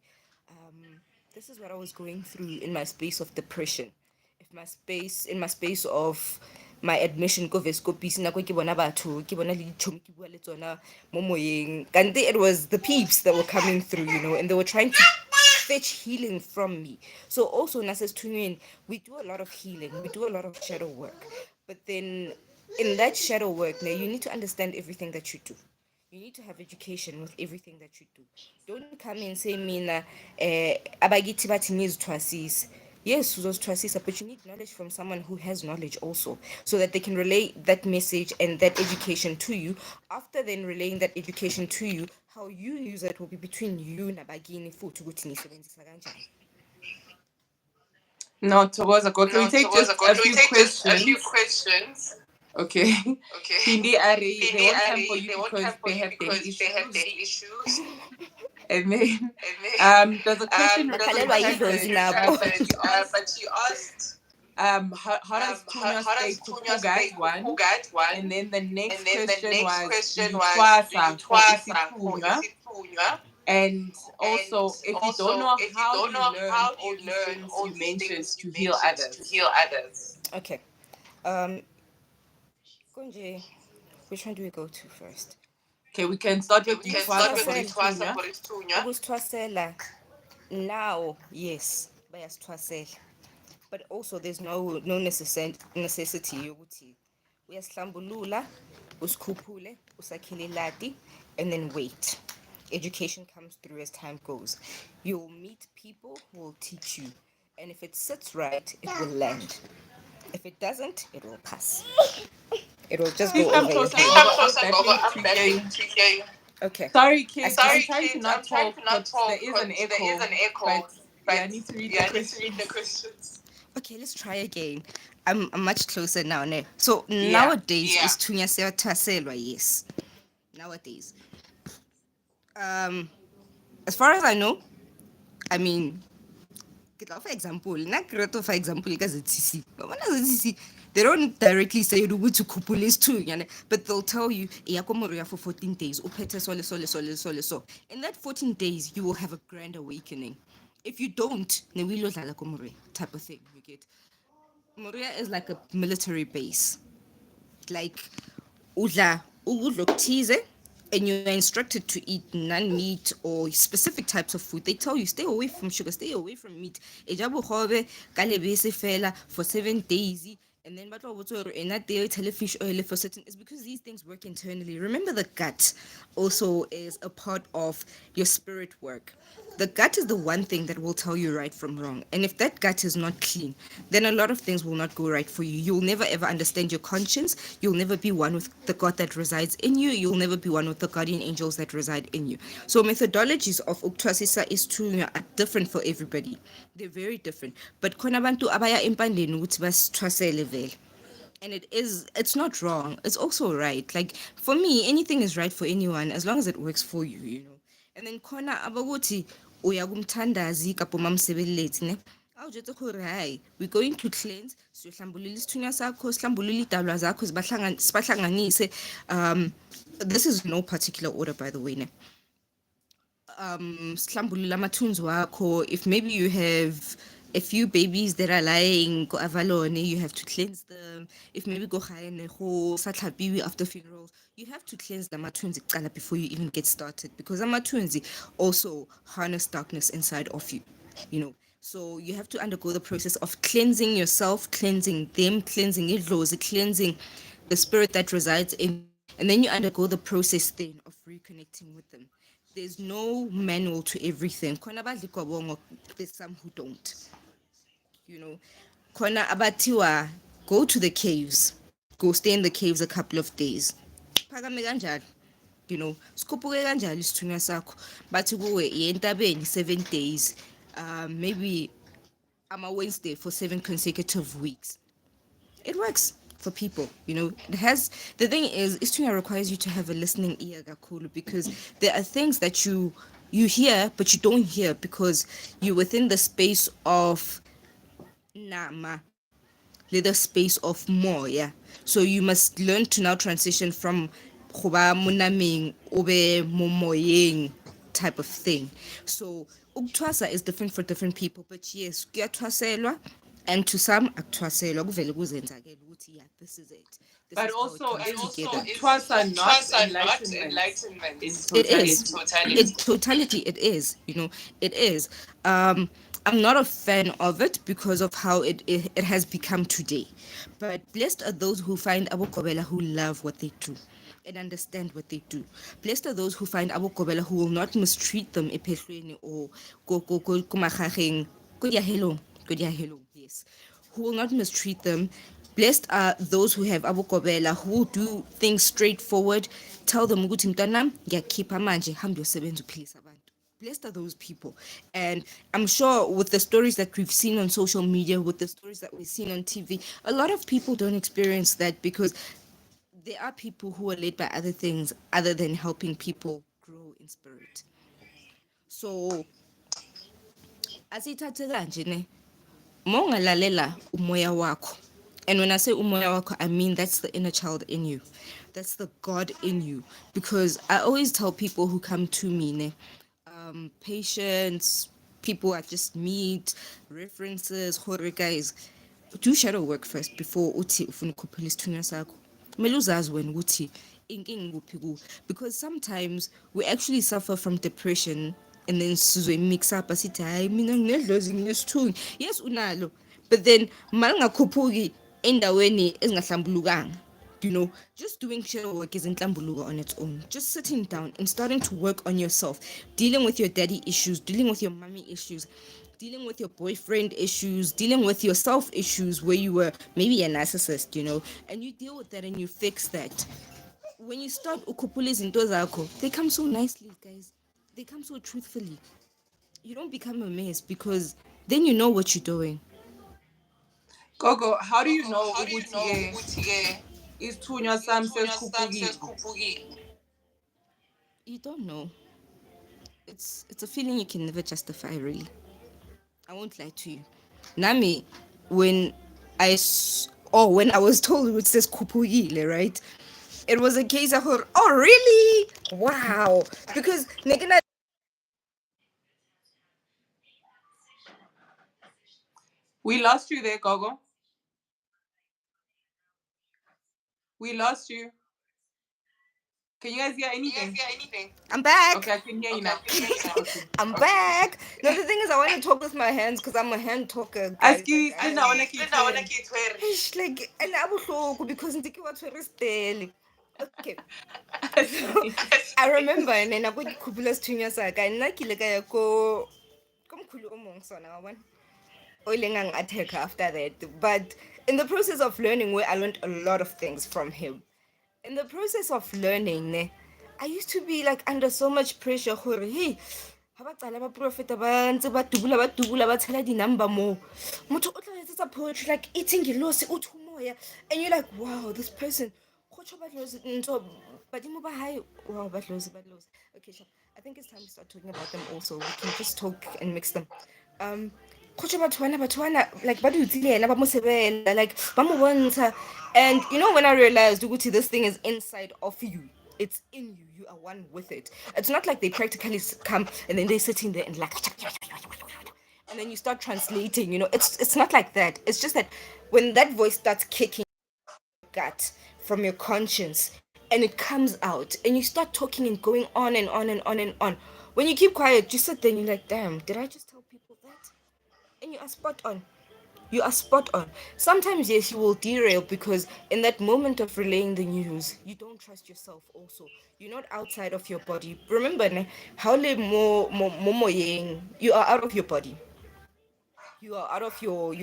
Speaker 3: this is what I was going through in my space of depression. If my space in my space of my admission ko Vescopis na ko ke bona batho ke bona le dichomi ke bua le tsona mo moyeng, kante it was the peeps that were coming through, and they were trying to fetch healing from me. So also Nases Tunyin, we do a lot of healing, we do a lot of shadow work, but then in that shadow work now you need to understand everything that you do. You need to have education with everything that you do. Don't come and say mina abagithi bathi ngizithwasisa. Yes, uzozithwasisa, but you need knowledge from someone who has knowledge also, so that they can relay that message and that education to you. After then relaying that education to you, how you use it will be between you nabagini futhi ukuthi nisebenzisa kanjani.
Speaker 1: No, Toboza, can we take just a few questions?
Speaker 4: questions?
Speaker 1: Okay.
Speaker 4: Okay.
Speaker 1: Hindi Ari, they
Speaker 4: Hindi
Speaker 1: won't come
Speaker 4: Ari,
Speaker 1: for you
Speaker 4: they won't
Speaker 1: because
Speaker 4: come for
Speaker 1: they
Speaker 4: you
Speaker 1: have daddy
Speaker 4: because they have
Speaker 1: issues.
Speaker 4: daddy issues.
Speaker 1: And then
Speaker 4: And then
Speaker 1: there's a question
Speaker 3: Makhalelwa yidlozi nabo.
Speaker 4: but you asked
Speaker 1: how does Tunya stay
Speaker 4: Tunya
Speaker 1: kukugat one?
Speaker 4: kugat one?
Speaker 1: And then the next
Speaker 4: And then the
Speaker 1: question
Speaker 4: next
Speaker 1: was
Speaker 4: question
Speaker 1: do you
Speaker 4: was do you
Speaker 1: twasa for
Speaker 4: twasa for
Speaker 1: Isithunywa?
Speaker 4: Isithunywa?
Speaker 1: And
Speaker 4: And
Speaker 1: also, if you don't
Speaker 4: also,
Speaker 1: know
Speaker 4: if you
Speaker 1: how
Speaker 4: don't
Speaker 1: you
Speaker 4: know
Speaker 1: learn
Speaker 4: how
Speaker 1: all
Speaker 4: you
Speaker 1: these
Speaker 4: learn
Speaker 1: things
Speaker 4: all
Speaker 1: you
Speaker 4: these
Speaker 1: mentioned
Speaker 4: things you
Speaker 1: to heal
Speaker 4: mentioned to
Speaker 1: others.
Speaker 4: heal others.
Speaker 3: Okay. Konje, which one do we go to first?
Speaker 1: Okay, we can start
Speaker 4: Okay,
Speaker 1: with
Speaker 4: we
Speaker 1: you
Speaker 4: can start with
Speaker 1: twasa for
Speaker 4: Twasa
Speaker 1: Isithunywa.
Speaker 4: for Isithunywa.
Speaker 3: Ukusithwasela now, yes, bayasithwasela. But also there's no necessity yokuthi uyasihlambulula, usikhuphule, usakhele lati, and then wait. Education comes through as time goes. You'll meet people who will teach you, and if it sits right, it will land. If it doesn't, it will pass. It will just
Speaker 1: Please
Speaker 3: go
Speaker 1: come
Speaker 3: over your
Speaker 1: closer,
Speaker 3: head.
Speaker 4: Please
Speaker 1: Gogo.
Speaker 4: come
Speaker 1: I'm
Speaker 4: closer, Gogo.
Speaker 1: battling
Speaker 4: I'm
Speaker 1: to hear
Speaker 4: battling
Speaker 1: you.
Speaker 4: to hear you.
Speaker 3: Okay.
Speaker 1: Sorry, kids. I'm
Speaker 4: Sorry,
Speaker 1: trying to
Speaker 4: kids.
Speaker 1: not
Speaker 4: I'm trying
Speaker 1: talk,
Speaker 4: to
Speaker 1: but
Speaker 4: not talk,
Speaker 1: there is an
Speaker 4: but there
Speaker 1: echo.
Speaker 4: is an echo.
Speaker 1: But
Speaker 4: But
Speaker 1: I need to read
Speaker 4: yeah,
Speaker 1: the
Speaker 4: I need to read the
Speaker 1: questions.
Speaker 4: questions.
Speaker 3: Okay, let's try again. I'm much closer now. Ne? So
Speaker 1: Yeah.
Speaker 3: nowadays,
Speaker 4: Yeah.
Speaker 3: is Tunya Taselwa, yes. Nowadays. As far as I know, I mean, for example, for example, they don't directly say to kupulis too, but they'll tell you, for 14 days, so. In that 14 days, you will have a grand awakening. If you don't, ne wilo dlala ko Moria type of thing. You get Moria is like a military base. Like udla ukudla okuthize, and you're instructed to eat non-meat or specific types of food. They tell you stay away from sugar, stay away from meat. Ejabo hobe kale bese fela for 7 days. And then batlo botso re ena day tele fish oil for certain. It's because these things work internally. Remember, the gut also is a part of your spirit work. The gut is the one thing that will tell you right from wrong. And if that gut is not clean, then a lot of things will not go right for you. You'll never ever understand your conscience. You'll never be one with the God that resides in you. You'll never be one with the guardian angels that reside in you. So methodologies of Uktwasisa Isithunywa are different for everybody. They're very different. But khona abantu abaya empandeni ukuthi basithwasele vele. And it's not wrong, it's also right. Like, for me, anything is right for anyone as long as it works for you, you know. And then khona abakuthi uya kumthandazi kapo mamsebenzi ne awujetse gore hayi, we're going to cleanse, siyohlambulula isithunywa sakho, sihlambulule idalwa zakho, sibahlanganise. This is no particular order, by the way, ne. Sihlambulule amathunzi wakho. If maybe you have a few babies that are lying go avalone, you have to cleanse them. If maybe go khayene go satlhapiwe after funerals, you have to cleanse the amathunzi kuqala before you even get started, because amathunzi also harness darkness inside of you, you know. So you have to undergo the process of cleansing yourself, cleansing them, cleansing idlozi, cleansing the spirit that resides in you, and then you undergo the process then of reconnecting with them. There's no manual to everything. Khona abadla igwabongo, there's some who don't. You know, khona abatiwa, go to the caves, go stay in the caves a couple of days. Phakame kanjalo. You know, sikhuphuke kanjalo isithunywa sakho. Bathi kuwe yentabeni 7 days. Maybe I'm a Wednesday for 7 consecutive weeks. It works for people, you know. It has, the thing is Isithunywa requires you to have a listening ear kakhulu, because there are things that you hear but you don't hear because you're within the space of nama, the space of more, yeah. So you must learn to now transition from goba monameng obe momoyeng type of thing. So ukuthwasa is different for different people, but yes, kuyathwaselwa, and to some akuthwaselwa kuvele kuzenzakele ukuthi yeah, this is it. This
Speaker 1: But
Speaker 3: is how it
Speaker 1: also,
Speaker 3: comes
Speaker 1: is
Speaker 3: together.
Speaker 1: Twasa not
Speaker 4: Trust are not
Speaker 1: enlightenment in
Speaker 4: enlightenment
Speaker 3: It
Speaker 1: totality?
Speaker 3: is. In totality, it is. You know, it is. I'm not a fan of it because of how it has become today. But blessed are those who find Abu Kobela who love what they do and understand what they do. Blessed are those who find Abu Kobela who will not mistreat them epehlweni or go kumagageng. Kudiahelong, yes, who will not mistreat them. Blessed are those who have Abu Kobela, who will do things straightforward. Tell them ukuthi mntanam ngiyakhipha manje hamba uyosebenza uphilisa abantu. Blessed are those people. And I'm sure with the stories that we've seen on social media, with the stories that we've seen on TV, a lot of people don't experience that because there are people who are led by other things other than helping people grow in spirit. So asithathe kanje ne, mongalalela umoya wako. And when I say umoya wako, I mean that's the inner child in you. That's the God in you. Because I always tell people who come to me, ne, patients, people I just meet, references, horror guys, do shadow work first before uthi ufuna ukukhuphula isithunywa sakho. Kumele uzazi wena ukuthi inkinga ikuphi kuwe. Because sometimes we actually suffer from depression and then sizwe mix up asithi hayi mina nginedlozi nginesithunywa. Yes unalo, but then malingakhuphuki endaweni ezingahlambulukanga. You know, just doing shadow work isn't tlambuluka on its own. Just sitting down and starting to work on yourself, dealing with your daddy issues, dealing with your mommy issues, dealing with your boyfriend issues, dealing with your self issues where you were maybe a narcissist, you know, and you deal with that and you fix that. When you start ukupula izinto zakho, they come so nicely, guys. They come so truthfully. You don't become a mess because then you know what you're doing.
Speaker 1: Gogo, how do you
Speaker 4: Gogo,
Speaker 1: know
Speaker 4: how do you
Speaker 1: ukuthi
Speaker 4: know
Speaker 1: ke
Speaker 4: ukuthi
Speaker 1: isithunywa sami
Speaker 4: isithunywa sami
Speaker 1: sesikhuphukile?
Speaker 4: sesikhuphukile?
Speaker 3: You don't know. It's a feeling you can never justify, really. I won't lie to you. Nami, when when I was told it says kupuyile, right? It was a case of oh really? Wow. Because Negina
Speaker 1: We lost you there, Gogo. We lost you. Can you guys hear anything?
Speaker 2: I'm back.
Speaker 1: Okay, I can hear you now. Okay.
Speaker 2: I'm back. No, the thing is, I want to talk with my hands because I'm a hand talker, guys.
Speaker 1: Aski,
Speaker 2: Like, like, and I was because okay. So, I remember, and then I got Kubulas Tunya Saka, and Naki Lega go come Kulu among Sona. Oilengang attack after that. But in the process of learning, where I learned a lot of things from him. In the process of learning, I used to be like under so much pressure. Hey, ha ba qala ba profeta ba ntse ba dubula ba tshela di-number mo motho o tla etsetsa poetry like eating ngelosi o thumoya, and you're like, wow, this person go tsho Badlozi ntho badimo ba hae, wow, Badlozi. Okay, sure. I think it's time to start talking about them also. We can just talk and mix them. Go tsho batho bana like ba dutse le ena ba mo sebela like ba mo bontsha. And you know, when I realized ukuthi this thing is inside of you, it's in you, you are one with it. It's not like they practically come and then they're sitting there and like and then you start translating, you know. It's not like that. It's just that when that voice starts kicking gut from your conscience and it comes out and you start talking and going on and on and on and on. When you keep quiet, you sit there and you're like, damn, did I just tell people that? And you are spot on. You are spot on. Sometimes, yes, you will derail because in that moment of relaying the news, you don't trust yourself also. You're not outside of your body. Remember, how you are out of your body. You are out of your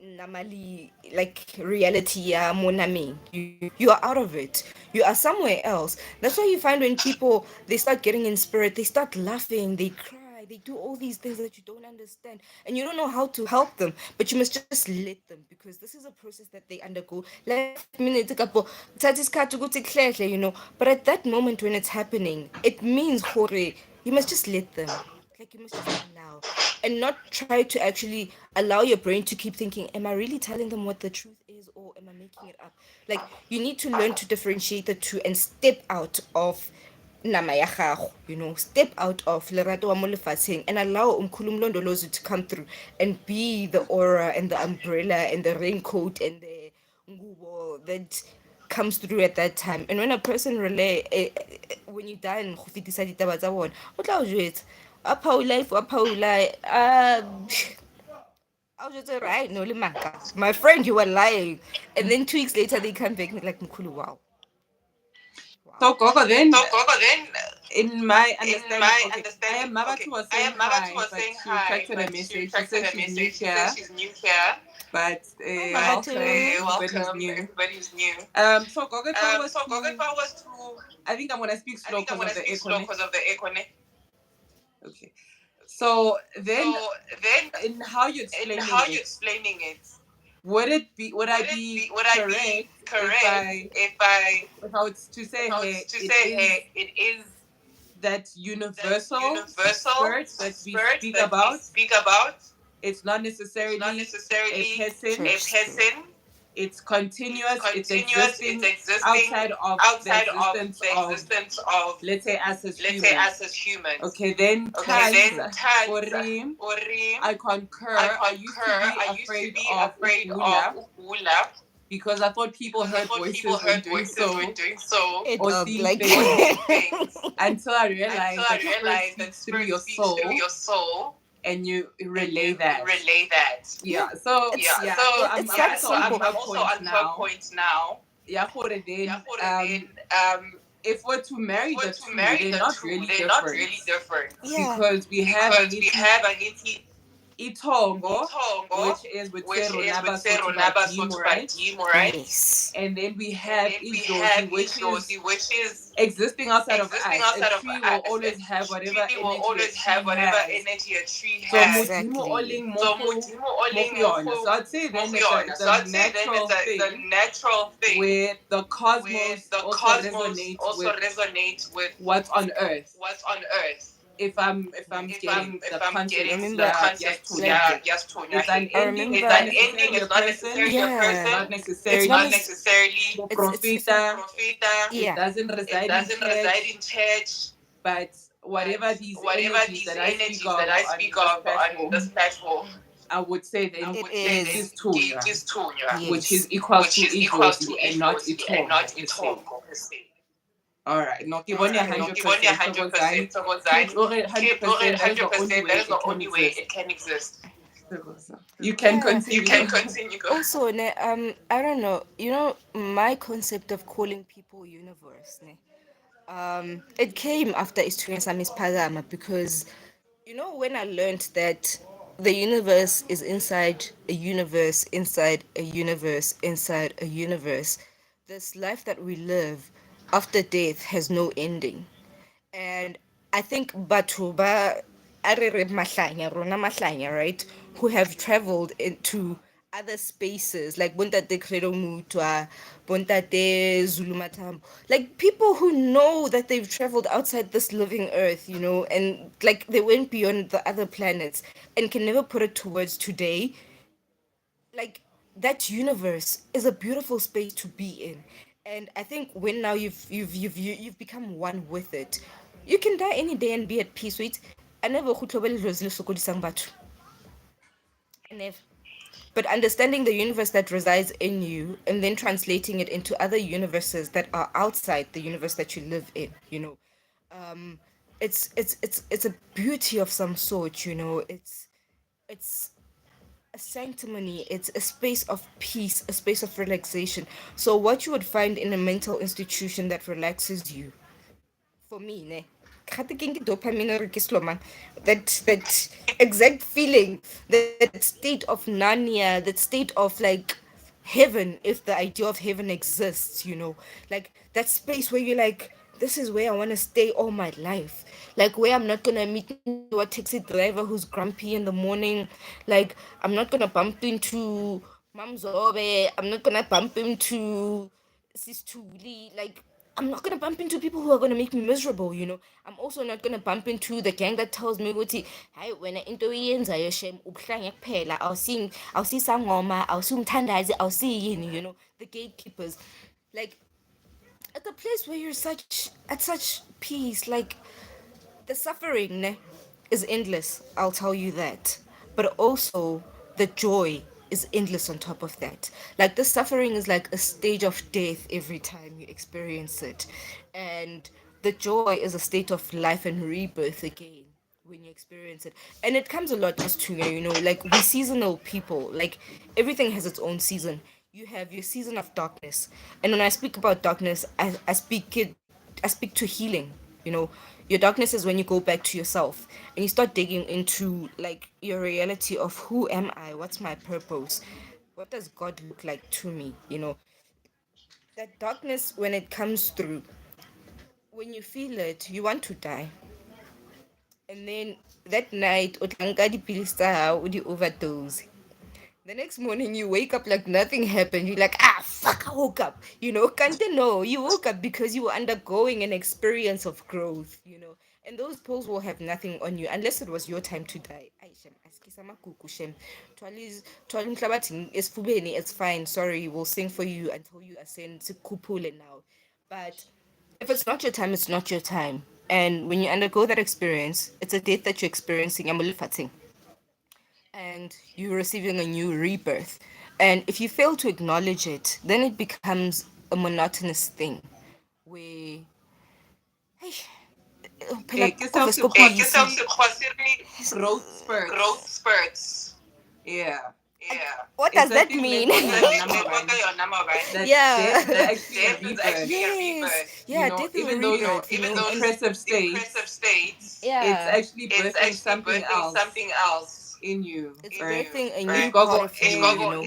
Speaker 2: normally like reality, monami. You are out of it. You are somewhere else. That's why you find when people they start getting in spirit, they start laughing, they cry, they do all these things that you don't understand, and you don't know how to help them, but you must just let them because this is a process that they undergo. Like 5 minutes ago, you know. But at that moment when it's happening, it means hore, you must just let them. Like you must just allow and not try to actually allow your brain to keep thinking, am I really telling them what the truth is or am I making it up? Like you need to learn to differentiate the two and step out of nama ya gago, you know, step out of Lerato wa mo lefatsheng and allow umkhulumlondolozi to come through and be the aura and the umbrella and the raincoat and the ngubo that comes through at that time. And when a person relay when you die and go fetisa ditaba tsa bona o tla o jwetsa a phaula if a phaula I was just right, no limaka. My friend, you were lying. And then 2 weeks later they come back and like Mkulu, wow.
Speaker 1: So Gogo, then in my understanding, okay, I am Mabatu was saying hi, but she texted a message. She says she's new here, but everybody's new. So Gogo, if I was to, I think I'm gonna speak slow because of the echo. Okay. So then, in how you're explaining it, would I be correct if I was to say, hey, it is that universal spirit that we speak about? It's not necessarily a person. It's continuous. It's existing outside of the existence of, let's say, us as humans. Okay, then Ori, I concur. I used to be afraid of Ula because I thought people heard voices when doing so, or seeing
Speaker 2: like
Speaker 1: things, until I realized that spirit speaks through your soul, and you relay that. Yeah. So I'm also on her point now. Yeah, for the then, if we're to marry the two, they're not really different.
Speaker 2: Yeah.
Speaker 1: Because we have Agiti Itongo, which is with Serunaba Sotuba, right?
Speaker 2: Yes.
Speaker 1: And then we have Idlozi, which is existing outside of us. A tree will always have whatever energy a tree has. So
Speaker 2: Exactly.
Speaker 1: So I'd say then the natural thing where the cosmos also resonates with what's on Earth. If I'm getting the context, it's an ending. It's not necessarily a person. Not necessarily a profita. It doesn't reside in church. But whatever these energies that I speak of on this platform, I would say then
Speaker 2: It is.
Speaker 1: Isithunywa, which is
Speaker 2: Yes.
Speaker 1: equals to Idlozi and not Itongo per se. All right. No, ke bone
Speaker 2: Sorry.
Speaker 1: 100%. Thokozani. Keep 100%. That is the only way it can exist. Thokoza. You can
Speaker 2: Yeah.
Speaker 1: continue.
Speaker 2: Also, I don't know. You know, my concept of calling people universe, it came after experience Miss Pagama because, you know, when I learned that the universe is inside a universe, inside a universe, inside a universe, this life that we live after death has no ending. And I think Batuba Arere Mahlanya, Rona Mahlanya, right, who have traveled into other spaces like Buntate Credo Mutwa, Buntate Zulumatam, like people who know that they've traveled outside this living earth, you know, and like they went beyond the other planets and can never put it towards today. Like that universe is a beautiful space to be in, and I think when now you've become one with it, you can die any day and be at peace with. I never I never. But understanding the universe that resides in you and then translating it into other universes that are outside the universe that you live in, you know, um, it's a beauty of some sort, you know. It's a sanctimony, it's a space of peace, a space of relaxation. So what you would find in a mental institution that relaxes you, for me, ne, kgate ke nke dopamine re ke slow man, that exact feeling, that state of Narnia, that state of like heaven, if the idea of heaven exists, you know, like that space where you're like, this is where I want to stay all my life, like where I'm not gonna meet a taxi driver who's grumpy in the morning, like I'm not gonna bump into Mamzobe, I'm not gonna bump into Sistuli, like I'm not gonna bump into people who are gonna make me miserable, you know. I'm also not gonna bump into the gang that tells me ukuthi hayi wena into oyenzayo shem ubuhlanga kuphela, awusi sangoma, awusi umthandazi, awusi yini, you know, the gatekeepers. Like at the place where you're such at such peace, like the suffering ne, is endless, I'll tell you that. But also the joy is endless on top of that. Like the suffering is like a stage of death every time you experience it. And the joy is a state of life and rebirth again when you experience it. And it comes a lot just to, you know, like we seasonal people. Like everything has its own season. You have your season of darkness. And when I speak about darkness, I speak to healing, you know. Your darkness is when you go back to yourself and you start digging into like your reality of who am I, what's my purpose, what does God look like to me, you know. That darkness, when it comes through, when you feel it, you want to die. And then that night utlanka dipilisi tsa hao, o di overdose. The next morning you wake up like nothing happened. You're like, ah, fuck, I woke up. You know, can't no, you woke up because you were undergoing an experience of growth, you know. And those pills will have nothing on you unless it was your time to die. Ay, Shem, askisa makuku, Shem. Twalis mhlabathi esifubeni, it's fine. Sorry, we'll sing for you until you ascend to kupule now. But if it's not your time, it's not your time. And when you undergo that experience, it's a death that you're experiencing. I'm and you're receiving a new rebirth. And if you fail to acknowledge it, then it becomes a monotonous thing where hey, phela
Speaker 1: Ke seo
Speaker 2: obvious
Speaker 1: se
Speaker 2: ko
Speaker 1: kgwa-
Speaker 2: busy.
Speaker 1: growth spurts. Yeah.
Speaker 2: What
Speaker 1: It's
Speaker 2: does
Speaker 1: a
Speaker 2: that
Speaker 1: thing
Speaker 2: mean?
Speaker 1: that
Speaker 2: Yeah.
Speaker 1: death is actually a rebirth.
Speaker 2: Yes.
Speaker 1: You
Speaker 2: Yeah,
Speaker 1: know,
Speaker 2: death is a
Speaker 1: even those
Speaker 2: rebirth, you know. And
Speaker 1: depressive states, it's
Speaker 2: yeah,
Speaker 1: actually birthing something else in you.
Speaker 2: it's
Speaker 1: Right?
Speaker 2: birthing a
Speaker 1: Right.
Speaker 2: new part of you, you know.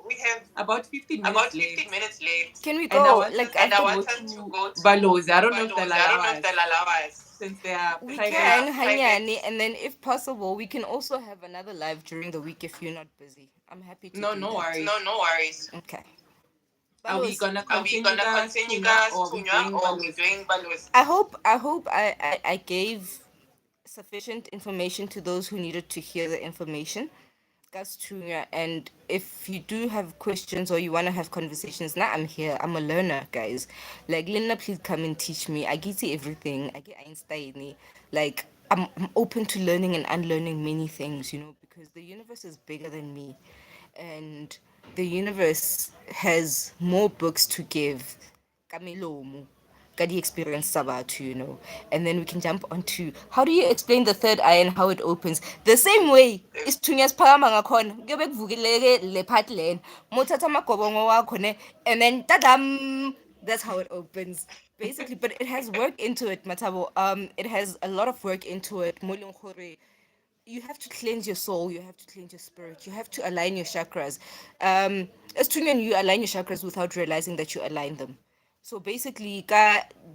Speaker 1: We have about 15 minutes left.
Speaker 2: Can we
Speaker 1: And I
Speaker 2: go?
Speaker 1: want us
Speaker 2: Like,
Speaker 1: to
Speaker 2: I think
Speaker 1: go to Balozi. I don't know if they'll allow us since they are
Speaker 2: we
Speaker 1: private.
Speaker 2: can, Hanyani, and then if possible, we can also have another live during the week if you're not busy. I'm happy to
Speaker 1: No,
Speaker 2: do
Speaker 1: no
Speaker 2: that.
Speaker 1: worries.
Speaker 2: Okay.
Speaker 1: Are we
Speaker 2: Balos,
Speaker 1: gonna continue guys Tunya, or are we doing Balozi?
Speaker 2: I hope I gave sufficient information to those who needed to hear the information. Guys, Tunya, and if you do have questions or you want to have conversations, now I'm here. I'm a learner, guys. Like, Linda, please come and teach me. I get everything. I get Einstein. Like, I'm open to learning and unlearning many things, you know,
Speaker 3: because the universe is bigger than me, and the universe has more books to give. Kamilomu. Kadi experience sabatu, and then we can jump onto how do you explain the third eye and how it opens the same way isithunywa siphakama ngakhona kuyobe kuvukileke le part len mothatha amagobongo wakho ne and then tadam, that's how it opens basically. But it has work into it, Matabo. It has a lot of work into it mo e leng gore you have to cleanse your soul, you have to cleanse your spirit, you have to align your chakras. As Tunyan, you align your chakras without realizing that you align them. So basically,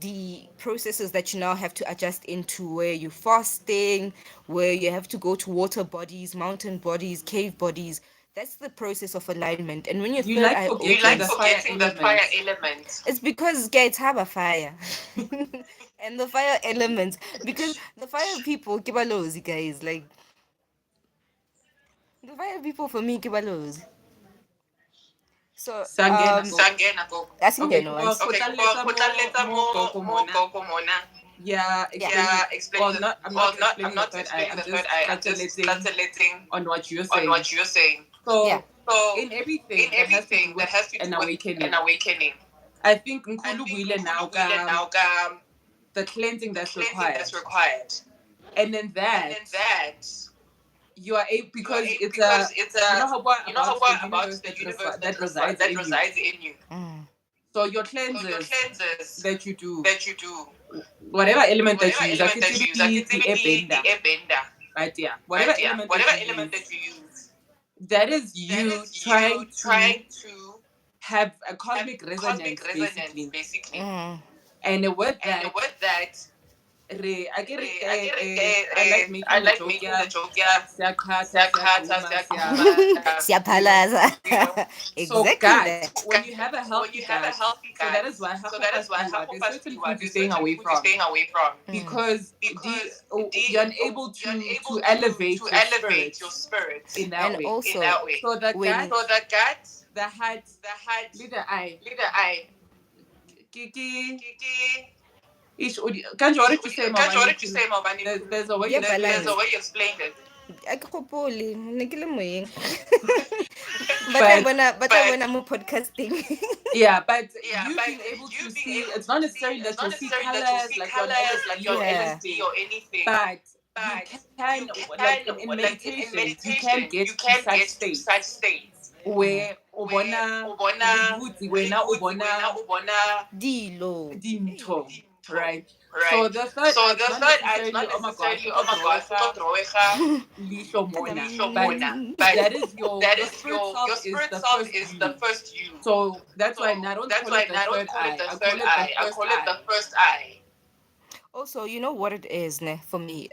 Speaker 3: the processes that you now have to adjust into where you're fasting, where you have to go to water bodies, mountain bodies, cave bodies. That's the process of alignment. And when your
Speaker 1: You
Speaker 3: third
Speaker 1: like
Speaker 3: eye
Speaker 1: forgetting
Speaker 4: like
Speaker 1: the
Speaker 3: opens,
Speaker 1: fire
Speaker 4: forgetting the fire
Speaker 1: element.
Speaker 4: element.
Speaker 3: it's because guys have a fire. And the fire elements, because the fire people, Kibalozi, guys, like the fire people for me, Kibalozi. So,
Speaker 1: Sangena go.
Speaker 4: Sangena go.
Speaker 3: that's in
Speaker 1: Okay,
Speaker 3: once.
Speaker 4: Okay,
Speaker 1: Kotaleta
Speaker 4: kutaleta
Speaker 1: more Gogo
Speaker 4: more
Speaker 1: Mona.
Speaker 4: gogo mona.
Speaker 1: Yeah,
Speaker 4: Yeah,
Speaker 1: explaining.
Speaker 4: explaining
Speaker 1: Well,
Speaker 4: the
Speaker 1: not. I'm
Speaker 4: well,
Speaker 1: not
Speaker 4: not
Speaker 1: explaining
Speaker 4: I'm
Speaker 1: the
Speaker 4: not
Speaker 1: third eye.
Speaker 4: explaining
Speaker 1: I'm
Speaker 4: the third
Speaker 1: just
Speaker 4: eye. I'm just
Speaker 1: calculating
Speaker 4: calculating
Speaker 1: on what you're
Speaker 4: on
Speaker 1: saying.
Speaker 4: what you're saying.
Speaker 3: Yeah.
Speaker 1: So,
Speaker 4: So
Speaker 1: in everything
Speaker 4: in
Speaker 1: that has to do
Speaker 4: everything
Speaker 1: with
Speaker 4: that has to do
Speaker 1: an
Speaker 4: with an
Speaker 1: awakening,
Speaker 4: awakening,
Speaker 1: I think
Speaker 4: I
Speaker 1: Nkulu
Speaker 4: think
Speaker 1: Buile now
Speaker 4: Nkulu Wile now
Speaker 1: the cleansing
Speaker 4: the
Speaker 1: that's
Speaker 4: cleansing
Speaker 1: required,
Speaker 4: that's required.
Speaker 1: and then
Speaker 4: And
Speaker 1: that
Speaker 4: then that
Speaker 1: you are able
Speaker 4: you are
Speaker 1: because
Speaker 4: able
Speaker 1: it's
Speaker 4: because
Speaker 1: a
Speaker 4: it's
Speaker 1: you know
Speaker 4: a
Speaker 1: how what
Speaker 4: you know how
Speaker 1: about the
Speaker 4: about
Speaker 1: universe
Speaker 4: the universe
Speaker 1: that resides
Speaker 4: that
Speaker 1: in you.
Speaker 4: resides in you.
Speaker 1: So your
Speaker 4: So your
Speaker 1: cleanses
Speaker 4: cleanses
Speaker 1: that you do,
Speaker 4: that you do,
Speaker 1: whatever element that
Speaker 4: whatever
Speaker 1: you use, like
Speaker 4: element
Speaker 1: it's
Speaker 4: that you use, like it's
Speaker 1: the
Speaker 4: typically the
Speaker 1: airbender,
Speaker 4: airbender,
Speaker 1: right? Yeah, whatever
Speaker 4: right? Yeah,
Speaker 1: element that
Speaker 4: whatever
Speaker 1: you
Speaker 4: element
Speaker 1: use,
Speaker 4: that you use,
Speaker 1: that is
Speaker 4: that
Speaker 1: you
Speaker 4: is you
Speaker 1: trying to
Speaker 4: trying to
Speaker 1: have a
Speaker 4: have
Speaker 1: cosmic
Speaker 4: cosmic
Speaker 1: resonance,
Speaker 4: resonance,
Speaker 1: basically.
Speaker 4: basically.
Speaker 1: And with
Speaker 4: And
Speaker 1: that,
Speaker 4: with that, I get
Speaker 1: I like
Speaker 4: I
Speaker 1: making the
Speaker 4: like
Speaker 1: joke,
Speaker 4: making the
Speaker 1: yeah.
Speaker 4: joke, yeah.
Speaker 1: Siyaqhatha,
Speaker 4: Siyakhatha,
Speaker 1: siyagquma,
Speaker 4: siyagquma,
Speaker 1: you know.
Speaker 3: Siapalaza.
Speaker 1: So
Speaker 3: Exactly
Speaker 1: gut,
Speaker 3: that.
Speaker 1: when you have a
Speaker 4: when
Speaker 1: healthy
Speaker 4: you have a
Speaker 1: gut,
Speaker 4: healthy
Speaker 1: so that
Speaker 4: gut,
Speaker 1: is why
Speaker 4: so that is why
Speaker 1: there's certain foods you're
Speaker 4: there's
Speaker 1: staying
Speaker 4: certain
Speaker 1: away
Speaker 4: food you're
Speaker 1: from
Speaker 4: staying away from
Speaker 1: because
Speaker 4: because
Speaker 1: you're unable
Speaker 4: you're
Speaker 1: to
Speaker 4: unable to
Speaker 1: elevate your
Speaker 4: elevate
Speaker 1: spirit
Speaker 4: your spirit
Speaker 1: in that
Speaker 3: And
Speaker 1: way.
Speaker 4: in
Speaker 3: also,
Speaker 4: that way.
Speaker 1: So the
Speaker 3: when
Speaker 1: gut,
Speaker 4: So the gut,
Speaker 1: the heart,
Speaker 4: the heart,
Speaker 1: leader eye,
Speaker 4: leader eye,
Speaker 1: kiki,
Speaker 4: kiki,
Speaker 1: ish, can't you already say
Speaker 4: can't you
Speaker 1: Mabani
Speaker 4: already
Speaker 1: Kulu?
Speaker 4: say Mabani Kulu?
Speaker 1: There's a way
Speaker 3: yeah,
Speaker 1: you explain
Speaker 4: There's a
Speaker 1: it.
Speaker 3: balance.
Speaker 4: way you explained it.
Speaker 3: I kopoli, nikile moyeng.
Speaker 1: But
Speaker 3: But I when I'm podcasting.
Speaker 1: yeah, but
Speaker 4: Yeah,
Speaker 1: you
Speaker 4: but
Speaker 1: being able
Speaker 4: you
Speaker 1: to
Speaker 4: being
Speaker 1: see,
Speaker 4: able
Speaker 1: it's
Speaker 4: to
Speaker 1: not
Speaker 4: see,
Speaker 1: necessarily
Speaker 4: it's
Speaker 1: that
Speaker 4: not
Speaker 1: you'll see
Speaker 4: necessarily that you'll
Speaker 1: colors
Speaker 4: see
Speaker 1: like you're on
Speaker 4: colors like you're
Speaker 1: LSD
Speaker 4: on
Speaker 1: or
Speaker 3: Yeah.
Speaker 4: LSD
Speaker 1: anything,
Speaker 4: or anything,
Speaker 1: but you
Speaker 4: but
Speaker 1: can,
Speaker 4: you
Speaker 1: like
Speaker 4: can,
Speaker 1: in
Speaker 4: like in
Speaker 1: meditations, you can
Speaker 4: meditation,
Speaker 1: get
Speaker 4: you
Speaker 1: to
Speaker 4: can
Speaker 1: such
Speaker 4: get to such
Speaker 1: states
Speaker 4: states
Speaker 1: where
Speaker 4: where
Speaker 1: ubona
Speaker 4: ubona
Speaker 1: ributsi wena
Speaker 4: ributsi wena
Speaker 1: ubona
Speaker 4: ubona
Speaker 3: Dilo.
Speaker 1: dinto,
Speaker 4: dinto,
Speaker 1: right? So
Speaker 4: right?
Speaker 1: the third
Speaker 4: So
Speaker 1: eye, it's
Speaker 4: the
Speaker 1: not
Speaker 4: third eye, it's
Speaker 1: necessarily
Speaker 4: not
Speaker 1: oh my gosh,
Speaker 4: necessarily, oh
Speaker 1: uto
Speaker 4: my gosh, uto
Speaker 1: droeга
Speaker 4: droega,
Speaker 1: lisho mona,
Speaker 4: lisho
Speaker 1: but
Speaker 4: mona, but
Speaker 1: that is
Speaker 4: that
Speaker 1: your
Speaker 4: is
Speaker 1: spirit self
Speaker 4: your
Speaker 1: is
Speaker 4: spirit
Speaker 1: the
Speaker 4: self
Speaker 1: first
Speaker 4: is the
Speaker 1: you.
Speaker 4: first you.
Speaker 1: So that's why
Speaker 4: So
Speaker 1: I don't
Speaker 4: that's
Speaker 1: call
Speaker 4: why
Speaker 1: it the
Speaker 4: I don't
Speaker 1: third
Speaker 4: call it
Speaker 1: eye.
Speaker 4: the
Speaker 1: I
Speaker 4: third
Speaker 1: call it the
Speaker 4: eye. I
Speaker 1: first
Speaker 4: call it the
Speaker 1: eye.
Speaker 4: first eye.
Speaker 3: Also, you know what it is, ne? For me,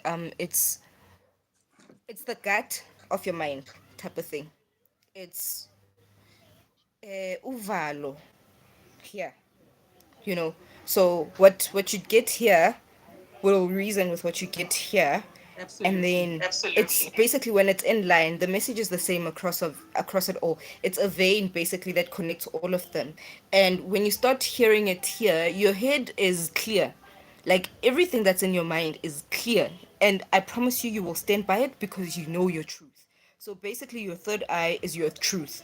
Speaker 3: it's the gut of your mind type of thing. It's uvalo here, you know. So what you get here will reason with what you get here, and
Speaker 1: Absolutely.
Speaker 3: then it's
Speaker 4: Absolutely.
Speaker 3: basically when it's in line, the message is the same across it all. It's a vein basically that connects all of them, and when you start hearing it here, your head is clear, like everything that's in your mind is clear, and I promise you, you will stand by it because you know your truth. So basically, your third eye is your truth.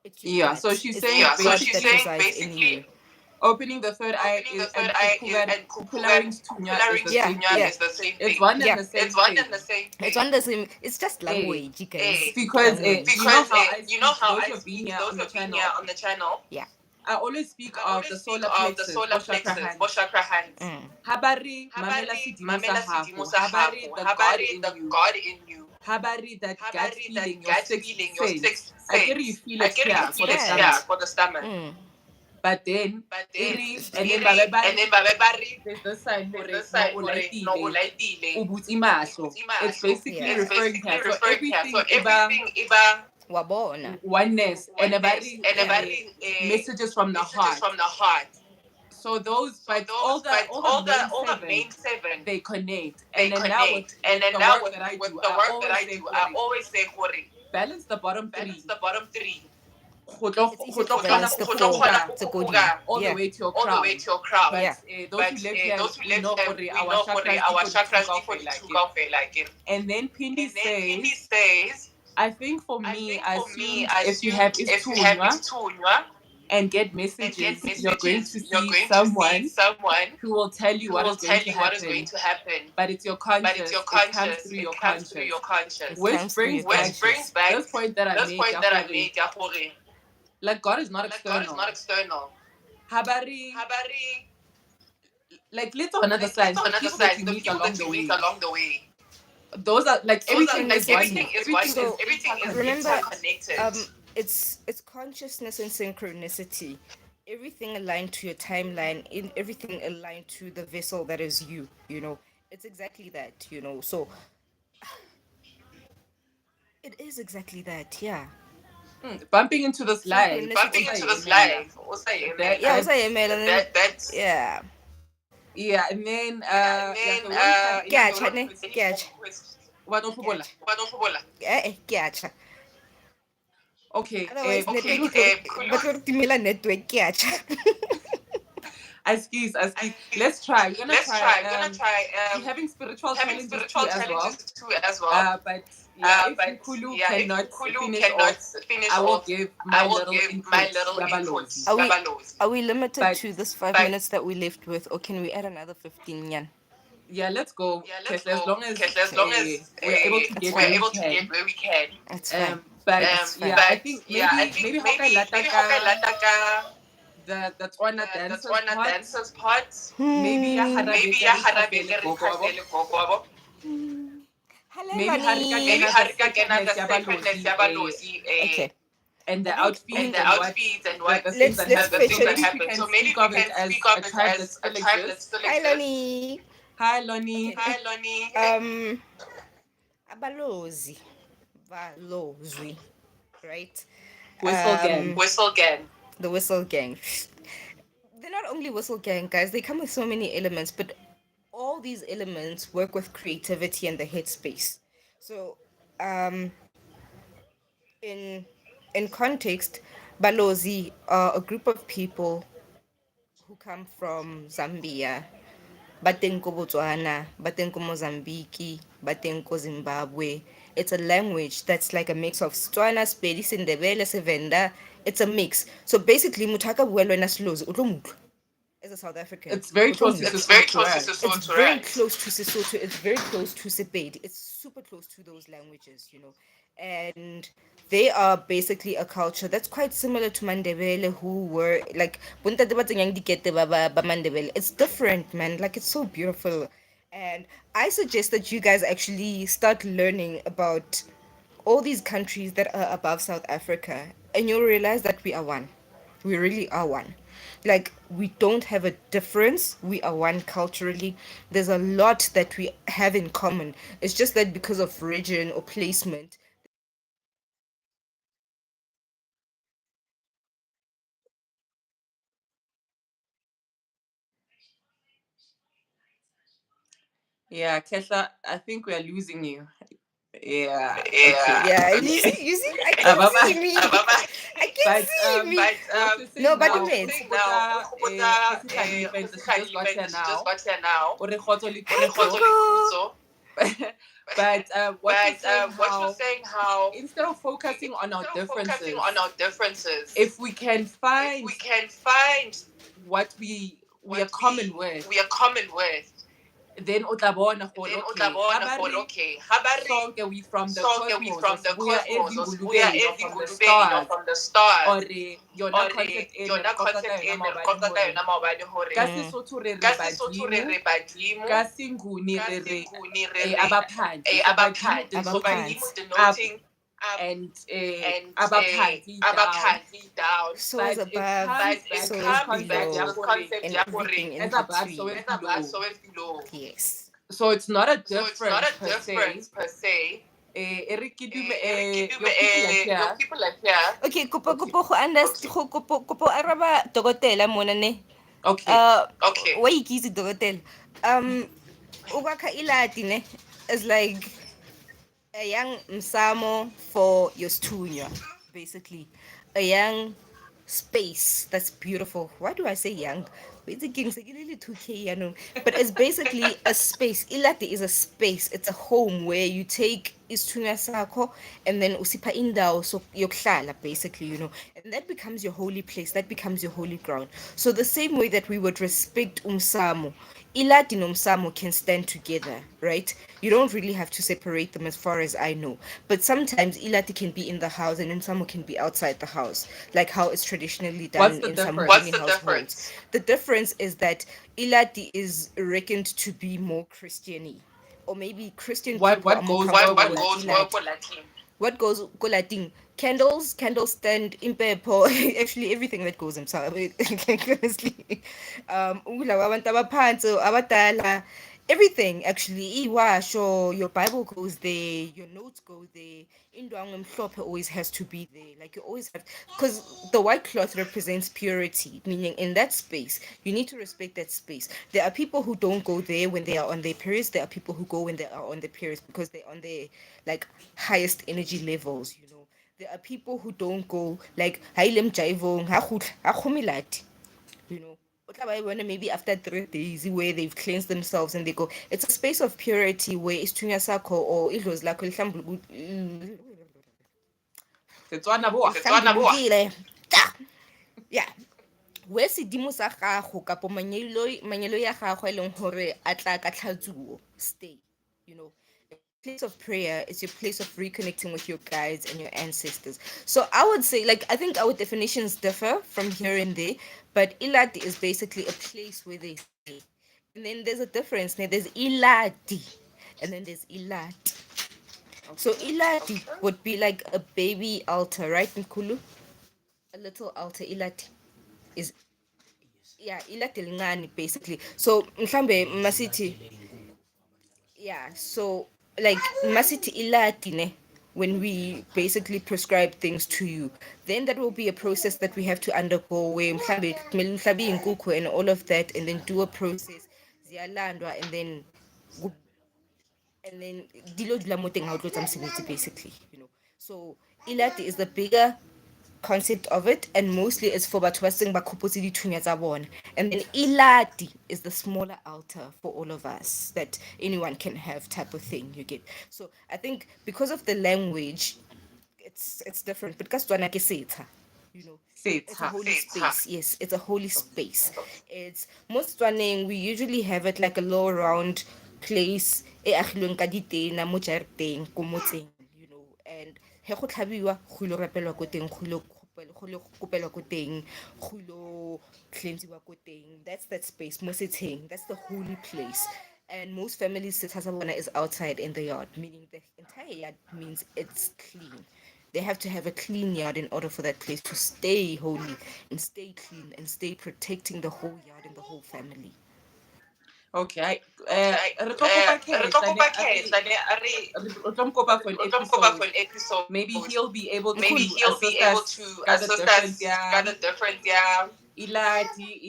Speaker 3: It's your
Speaker 1: Yeah. So
Speaker 3: gut.
Speaker 1: she's
Speaker 3: It's the
Speaker 1: saying
Speaker 4: Yeah, so
Speaker 3: God
Speaker 4: she's
Speaker 3: that
Speaker 1: basically
Speaker 4: saying
Speaker 3: resides in you.
Speaker 4: basically
Speaker 1: opening the third eye
Speaker 4: opening
Speaker 1: is
Speaker 4: the third
Speaker 1: and
Speaker 4: eye is, and
Speaker 1: kupularing Isithunywa is
Speaker 4: coloring
Speaker 1: the
Speaker 3: Yeah,
Speaker 1: same
Speaker 4: Stunya
Speaker 3: yeah.
Speaker 1: thing.
Speaker 4: is the same
Speaker 1: It's
Speaker 4: thing.
Speaker 1: one and
Speaker 3: Yeah.
Speaker 1: the
Speaker 4: It's
Speaker 1: same
Speaker 4: one and
Speaker 1: thing.
Speaker 4: the same
Speaker 3: It's
Speaker 4: thing.
Speaker 3: on the same. It's just
Speaker 1: Eh,
Speaker 3: language, you guys.
Speaker 4: Eh,
Speaker 1: because you know
Speaker 3: Language.
Speaker 4: because
Speaker 1: how I
Speaker 4: you know
Speaker 1: speak,
Speaker 4: how
Speaker 1: those
Speaker 4: I
Speaker 1: who have been
Speaker 4: speak,
Speaker 1: here
Speaker 4: those
Speaker 1: on the
Speaker 4: who've been here
Speaker 1: channel,
Speaker 4: on the channel,
Speaker 3: Yeah.
Speaker 1: I always speak
Speaker 4: I
Speaker 1: of the
Speaker 4: always speak
Speaker 1: solar
Speaker 4: of the
Speaker 1: plexus,
Speaker 4: solar
Speaker 1: bo chakra
Speaker 4: plexus, for
Speaker 1: hands.
Speaker 4: chakra hands.
Speaker 1: Habari mamela
Speaker 4: Habari,
Speaker 1: sedimo sa
Speaker 4: mamela
Speaker 1: gago.
Speaker 4: sedimo sa
Speaker 1: Habari
Speaker 4: gago.
Speaker 1: the God
Speaker 4: Habari,
Speaker 1: in
Speaker 4: the
Speaker 1: you.
Speaker 4: God in you.
Speaker 1: Habari that gut
Speaker 4: Habari, that
Speaker 1: feeling, your
Speaker 4: gut
Speaker 1: sixth
Speaker 4: feeling, your
Speaker 1: sense.
Speaker 4: sixth
Speaker 1: I get you
Speaker 4: sense.
Speaker 1: feel
Speaker 4: I
Speaker 1: it
Speaker 4: get you
Speaker 1: here
Speaker 3: It's
Speaker 1: for
Speaker 4: feel
Speaker 1: the
Speaker 4: it
Speaker 3: there.
Speaker 4: here
Speaker 1: stomach.
Speaker 4: for the stomach.
Speaker 1: But then
Speaker 4: But then,
Speaker 1: iri and then
Speaker 4: iri, and then
Speaker 1: babebari,
Speaker 4: babebari,
Speaker 1: there's the sign
Speaker 4: there's
Speaker 1: hore
Speaker 4: the
Speaker 1: no
Speaker 4: sign for it, no
Speaker 1: ulaitile.
Speaker 4: ulaitile.
Speaker 1: Ubuti mahlo.
Speaker 4: Ubuti
Speaker 1: It's
Speaker 4: mahlo.
Speaker 1: basically
Speaker 3: Yeah.
Speaker 4: It's
Speaker 1: referring
Speaker 4: basically
Speaker 1: here. So
Speaker 4: referring here. So
Speaker 1: everything iba
Speaker 4: everything iba
Speaker 3: Wabona.
Speaker 1: oneness and a
Speaker 4: oneness
Speaker 1: very
Speaker 4: and a
Speaker 3: Yeah.
Speaker 4: very
Speaker 1: messages from the
Speaker 4: messages
Speaker 1: heart.
Speaker 4: from the heart.
Speaker 1: So those,
Speaker 4: So
Speaker 1: but
Speaker 4: those, but
Speaker 1: all the main
Speaker 4: all the
Speaker 1: seven,
Speaker 4: main seven,
Speaker 1: they connect.
Speaker 4: they
Speaker 1: And then now
Speaker 4: connect. And
Speaker 1: with
Speaker 4: then
Speaker 1: the
Speaker 4: now
Speaker 1: work that I
Speaker 4: with
Speaker 1: do,
Speaker 4: the
Speaker 1: I
Speaker 4: work that
Speaker 1: always
Speaker 4: I
Speaker 1: say,
Speaker 4: do, I
Speaker 1: Hori,
Speaker 4: always say, Hori,
Speaker 1: balance the bottom
Speaker 4: balance
Speaker 1: three.
Speaker 4: the bottom three.
Speaker 2: It's easy to balance the core, the body.
Speaker 1: all the
Speaker 2: Yeah.
Speaker 1: way to your
Speaker 4: all the
Speaker 1: crown.
Speaker 4: way to your crown.
Speaker 1: But
Speaker 2: Yeah.
Speaker 1: those who live here,
Speaker 4: Those who
Speaker 1: we
Speaker 4: live
Speaker 1: know
Speaker 4: here,
Speaker 1: for
Speaker 4: we
Speaker 1: our
Speaker 4: know for
Speaker 1: chakras,
Speaker 4: our chakras,
Speaker 1: like it.
Speaker 4: like it.
Speaker 1: And then Pindi
Speaker 4: And then Pindi
Speaker 1: says,
Speaker 4: says,
Speaker 1: I think for
Speaker 4: I
Speaker 1: me,
Speaker 4: think
Speaker 1: I
Speaker 4: for me,
Speaker 1: assumed
Speaker 4: I
Speaker 1: if you have
Speaker 4: assumed if you have
Speaker 1: Isithunywa
Speaker 4: Isithunywa
Speaker 1: and get
Speaker 4: and get
Speaker 1: messages, you're going to
Speaker 4: messages, you're
Speaker 1: see
Speaker 4: going to see
Speaker 1: someone
Speaker 4: someone
Speaker 1: who will tell you
Speaker 4: who
Speaker 1: what
Speaker 4: will
Speaker 1: is going
Speaker 4: tell
Speaker 1: to
Speaker 4: you what is going
Speaker 1: happen.
Speaker 4: to happen.
Speaker 1: But it's your
Speaker 4: But it's your
Speaker 1: conscious. It comes
Speaker 4: conscious.
Speaker 1: through
Speaker 4: It
Speaker 1: your
Speaker 4: comes through
Speaker 1: conscious.
Speaker 4: your conscious.
Speaker 2: It
Speaker 1: Which
Speaker 2: comes through
Speaker 1: brings
Speaker 2: your
Speaker 1: back
Speaker 4: Which brings back
Speaker 1: this point that I
Speaker 4: this
Speaker 1: made,
Speaker 4: point that I
Speaker 1: Yahweh.
Speaker 4: made, Yahweh.
Speaker 1: Like God is not
Speaker 4: Like God is
Speaker 1: external.
Speaker 4: not external.
Speaker 1: Habari,
Speaker 4: Habari,
Speaker 1: like let's on another
Speaker 4: like
Speaker 1: side,
Speaker 4: let's on
Speaker 1: the
Speaker 4: another
Speaker 1: people that
Speaker 4: side,
Speaker 1: you
Speaker 4: the
Speaker 1: meet
Speaker 4: people
Speaker 1: along
Speaker 4: that
Speaker 1: the
Speaker 4: you meet
Speaker 1: way.
Speaker 4: along the way.
Speaker 1: Those are like
Speaker 2: Everything
Speaker 1: everything
Speaker 2: is
Speaker 1: is
Speaker 2: one.
Speaker 1: one. Everything
Speaker 2: So,
Speaker 1: is
Speaker 2: remember,
Speaker 1: interconnected.
Speaker 2: it's consciousness and synchronicity. Everything aligned to your timeline, in everything aligned to the vessel that is you. You know, it's exactly that. You know, so it is exactly that. Yeah.
Speaker 1: Bumping into this live.
Speaker 4: Bumping
Speaker 2: Synchronicity.
Speaker 4: into this live.
Speaker 2: Yeah, was I email and then
Speaker 4: That's
Speaker 2: yeah.
Speaker 1: Yeah, and then
Speaker 4: and
Speaker 1: yeah,
Speaker 4: then
Speaker 1: so we don't have any
Speaker 2: Catch,
Speaker 1: more
Speaker 2: honey.
Speaker 1: questions.
Speaker 2: Catch.
Speaker 1: What don't you bola?
Speaker 2: Catch.
Speaker 1: Okay,
Speaker 2: Otherwise,
Speaker 4: okay,
Speaker 2: but timela network catch.
Speaker 1: Askis. Let's try. We're gonna
Speaker 4: let's
Speaker 1: try.
Speaker 4: try. We're gonna try
Speaker 1: We're having spiritual
Speaker 4: having
Speaker 1: challenges too
Speaker 4: spiritual
Speaker 1: as well.
Speaker 4: challenges too as well.
Speaker 1: But yeah, if
Speaker 4: But
Speaker 1: Nkulu
Speaker 4: yeah, if
Speaker 1: cannot
Speaker 4: Kulu
Speaker 1: finish
Speaker 4: cannot
Speaker 1: off,
Speaker 4: finish
Speaker 1: I will
Speaker 4: off,
Speaker 1: give
Speaker 4: I
Speaker 1: my
Speaker 4: will
Speaker 1: little
Speaker 4: give my
Speaker 1: input.
Speaker 4: little input.
Speaker 1: Abalozi.
Speaker 4: Abalozi.
Speaker 2: Are we limited
Speaker 1: But
Speaker 2: to this 5
Speaker 4: but-
Speaker 2: minutes that we left with, or can we add another 15 yan?
Speaker 1: yeah, let's go.
Speaker 4: Yeah, let's
Speaker 1: As
Speaker 4: go.
Speaker 1: long as
Speaker 4: As long as
Speaker 1: we're able to get
Speaker 4: we're
Speaker 1: where we
Speaker 4: able to
Speaker 1: can.
Speaker 4: get where we can.
Speaker 2: It's fine.
Speaker 1: But
Speaker 2: It's fine.
Speaker 1: yeah, I think maybe
Speaker 4: maybe
Speaker 1: Hokai
Speaker 4: Lataka,
Speaker 1: the Tswana
Speaker 4: the
Speaker 1: dancers
Speaker 4: Tswana
Speaker 1: part.
Speaker 4: dancers part.
Speaker 1: Maybe ya
Speaker 4: Maybe
Speaker 1: Harabeka
Speaker 4: ya
Speaker 1: Rikafele
Speaker 4: Harabeke
Speaker 1: Gogoabo.
Speaker 4: Rikafele Gogoabo.
Speaker 1: Maybe Harika
Speaker 4: Maybe
Speaker 1: Gena the
Speaker 4: Harika Gena the
Speaker 1: sacredness
Speaker 4: sacredness
Speaker 1: Yabalozi
Speaker 2: Okay.
Speaker 1: and the
Speaker 2: I think
Speaker 1: outfit
Speaker 4: and the
Speaker 1: and what
Speaker 4: outfits and what
Speaker 1: the things that
Speaker 2: let's
Speaker 1: happen.
Speaker 2: fetch
Speaker 1: So
Speaker 2: it.
Speaker 1: maybe we
Speaker 4: happen.
Speaker 1: can
Speaker 4: So maybe
Speaker 1: speak
Speaker 4: we
Speaker 1: of it
Speaker 4: can
Speaker 1: as
Speaker 4: speak of
Speaker 1: a
Speaker 4: it
Speaker 1: tribe that
Speaker 4: as a
Speaker 1: still
Speaker 4: tribe that
Speaker 1: exists.
Speaker 4: still
Speaker 2: Hi,
Speaker 4: exists.
Speaker 2: Lonnie.
Speaker 1: Hi Lonnie.
Speaker 2: Okay.
Speaker 4: Hi, Lonnie.
Speaker 2: Abalozi. Balozwi. Right?
Speaker 1: Whistle gang.
Speaker 4: Whistle gang.
Speaker 2: The Whistle Gang. They're not only Whistle Gang, guys, they come with so many elements, but all these elements work with creativity and the headspace. So, in context, Balozi are a group of people who come from Zambia, bateng ko Botswana, bateng ko Mozambique, bateng ko Zimbabwe. It's a language that's like a mix of Setswana, Sepedi, Sindebele, Sevenda. It's a mix. So basically, mutaka buelwe na Silozi, utlo mutlwa. As a South African,
Speaker 1: It's very close to
Speaker 4: It's very
Speaker 1: Sesotho,
Speaker 4: close to
Speaker 1: right?
Speaker 4: Sesotho,
Speaker 2: it's very
Speaker 4: right?
Speaker 2: close to Sesotho. It's very close to Sepedi. It's super close to those languages, you know. And they are basically a culture that's quite similar to Mandebele, who were like Bunta de Batanyang Dikete ba Mandebele. It's different, man. Like it's so beautiful. And I suggest that you guys actually start learning about all these countries that are above South Africa, and you'll realize that we are one. We really are one. Like, we don't have a difference. We are one culturally. There's a lot that we have in common. It's just that because of region or placement,
Speaker 1: Yeah, Kesha, I think we are losing you. Yeah, okay.
Speaker 4: Yeah.
Speaker 2: yeah,
Speaker 4: Okay.
Speaker 2: you see, I can
Speaker 1: Bye-bye.
Speaker 2: see me. I can
Speaker 1: But
Speaker 2: see me.
Speaker 1: what you're saying
Speaker 2: No, but
Speaker 1: now,
Speaker 2: wait.
Speaker 1: Kgosigadi event, she just got here now. O re kgotso le
Speaker 2: Hi,
Speaker 1: tlotlo.
Speaker 2: Coco.
Speaker 1: But what you're saying
Speaker 4: What
Speaker 1: how
Speaker 4: you're saying how
Speaker 1: instead of focusing on our
Speaker 4: focusing
Speaker 1: differences,
Speaker 4: on our differences,
Speaker 1: if we can
Speaker 4: if
Speaker 1: find
Speaker 4: we can find
Speaker 1: what we are common with,
Speaker 4: we are common with,
Speaker 1: then o tla bona gore,
Speaker 4: then
Speaker 1: okay,
Speaker 4: okay, habari
Speaker 1: sonke we from the
Speaker 4: sonke we from
Speaker 1: cosmos,
Speaker 4: the
Speaker 1: we are
Speaker 4: cosmos, we are
Speaker 1: from the
Speaker 4: ezingulubeni
Speaker 1: stars,
Speaker 4: from the stars.
Speaker 1: or yona
Speaker 4: Or
Speaker 1: concept e re
Speaker 4: yona
Speaker 1: qoqa ka
Speaker 4: concept e
Speaker 1: yona
Speaker 4: ne re qoqa ka
Speaker 1: maobane
Speaker 4: yona maobane hore
Speaker 1: ka Sesotho re
Speaker 4: ka
Speaker 1: re
Speaker 4: Sesotho re
Speaker 1: badimo,
Speaker 4: re badimo,
Speaker 1: ka Senguni
Speaker 4: ka
Speaker 1: re re
Speaker 4: Senguni re re
Speaker 1: abaphansi, so badimo
Speaker 4: abaphansi, so
Speaker 1: denoting
Speaker 4: badimo
Speaker 2: Abaphansi.
Speaker 1: up
Speaker 4: denoting up
Speaker 1: and
Speaker 4: and
Speaker 1: abaphansi down.
Speaker 4: abaphansi down.
Speaker 2: Souls
Speaker 1: But it
Speaker 2: above,
Speaker 1: comes
Speaker 4: But
Speaker 1: back
Speaker 4: it
Speaker 1: to this
Speaker 2: souls
Speaker 4: comes back
Speaker 1: concept
Speaker 4: to
Speaker 1: ya
Speaker 2: below,
Speaker 4: this
Speaker 1: gore
Speaker 4: concept
Speaker 2: and
Speaker 4: ya
Speaker 2: everything
Speaker 4: gore
Speaker 2: in
Speaker 1: as above so
Speaker 2: between.
Speaker 1: as
Speaker 4: as above
Speaker 1: below.
Speaker 4: so as below.
Speaker 2: Yes.
Speaker 1: So it's not a
Speaker 4: So it's not
Speaker 1: difference
Speaker 4: a
Speaker 1: per se.
Speaker 4: difference per se.
Speaker 1: Eric,
Speaker 4: Your
Speaker 1: your people are here.
Speaker 4: people are here.
Speaker 2: Okay, kopo
Speaker 1: Okay.
Speaker 2: kopo go understand go kopo araba dokotela mona ne.
Speaker 1: Okay.
Speaker 4: Okay.
Speaker 2: Wa ikitse dokotela. Ukwakha iladi ne is like a young msamo for your Isithunywa. basically a young space that's beautiful. Why do I say young? It's a king, 2K, you know. But it's basically a space. Ilati is a space. It's a home where you take isithunywa sakho and then usipha indawo so yokuhlala basically, you know. And that becomes your holy place. That becomes your holy ground. So the same way that we would respect umsamo, Iladi nomsamo can stand together, right? You don't really have to separate them as far as I know. But sometimes Ilati can be in the house and umsamo can be outside the house, like how it's traditionally
Speaker 1: What's
Speaker 2: done
Speaker 1: the
Speaker 2: in some
Speaker 1: difference?
Speaker 2: What's the households. Difference? The difference is that Ilati is reckoned to be more Christian-y. Or maybe Christian
Speaker 1: What
Speaker 2: people are
Speaker 1: what
Speaker 2: more
Speaker 1: goes well
Speaker 2: comfortable
Speaker 1: with
Speaker 2: with
Speaker 1: Latin?
Speaker 2: Ilati. What goes go lighting? Candles stand impepo. Actually, everything that goes inside. Like, honestly, ula wabantu abaphansi, abadala, everything actually. Iwasho, your Bible goes there, your notes go there. Indwangu mhlophe always has to be there. Like you always have, because the white cloth represents purity, meaning in that space you need to respect that space. There are people who don't go there when they are on their periods. There are people who go when they are on their periods because they're on their like highest energy levels. You know, there are people who don't go like hailem jaivong you know. Maybe after 3 days where they've cleansed themselves and they go, it's a space of purity where isithunywa sakho or idlozi lakho
Speaker 1: Setswana boa.
Speaker 2: lihlambulukile. Yeah, where sedimo sa gago kapo manyelo ya gago e leng gore a tla ka tlhatsuo stay, you know. It's your place of prayer, it's your place of reconnecting with your guides and your ancestors. So I would say, like, I think our definitions differ from here and there, but iladi is basically a place where they stay. And then there's a difference. Now there's iladi and then there's ilat. So iladi would be like a baby altar, right, Nkulu? A little altar. Iladi is, yeah, iladi elincane basically. So mhlambe masithi, yeah, so like masithi iladi ne, when we basically prescribe things to you, then that will be a process that we have to undergo where mhlambe kumele uhlabe inkukhu and all of that and then do a process, ziyalandwa and then dilo dula mo teng ha o tlo etsa mosebetsi basically, you know. So iladi is the bigger concept of it, and mostly it's for batho ba seng ba khopotse dithunya tsa bona. And then iladi is the smaller altar for all of us that anyone can have type of thing, you get. So I think because of the language, it's different, but ka Setswana ke setha, you know. It's a
Speaker 1: Setha.
Speaker 2: holy space. Yes, it's a holy space. It's most stunning. We usually have it like a low round place e agilweng ka ditena mo jareteng ko motseng, you know. And he go tlhabiwa go ilo rapelwa ko teng, go ilo kopelwa ko teng, go ilo cleansiwa ko teng. That's that space mo setsheng. That's the holy place. And most families setha sa bona is outside in the yard, meaning the entire yard means it's clean. They have to have a clean yard in order for that place to stay holy and stay clean and stay protecting the whole yard and the whole family.
Speaker 1: Okay.
Speaker 4: Okay.
Speaker 1: Re tlo kopa
Speaker 4: Re
Speaker 1: Cash,
Speaker 4: tlo
Speaker 1: ane
Speaker 4: kopa
Speaker 1: a
Speaker 4: cash.
Speaker 1: re tlo mo kopa for an
Speaker 4: Re tlo mo kopa
Speaker 1: episode.
Speaker 4: for an episode.
Speaker 1: Maybe he'll be able
Speaker 4: Maybe
Speaker 1: to
Speaker 4: he'll be
Speaker 1: assist
Speaker 4: able
Speaker 1: us
Speaker 4: to
Speaker 1: got the
Speaker 4: assist
Speaker 1: difference,
Speaker 4: us.
Speaker 1: yeah.
Speaker 4: Got the difference, yeah.
Speaker 1: Ilati,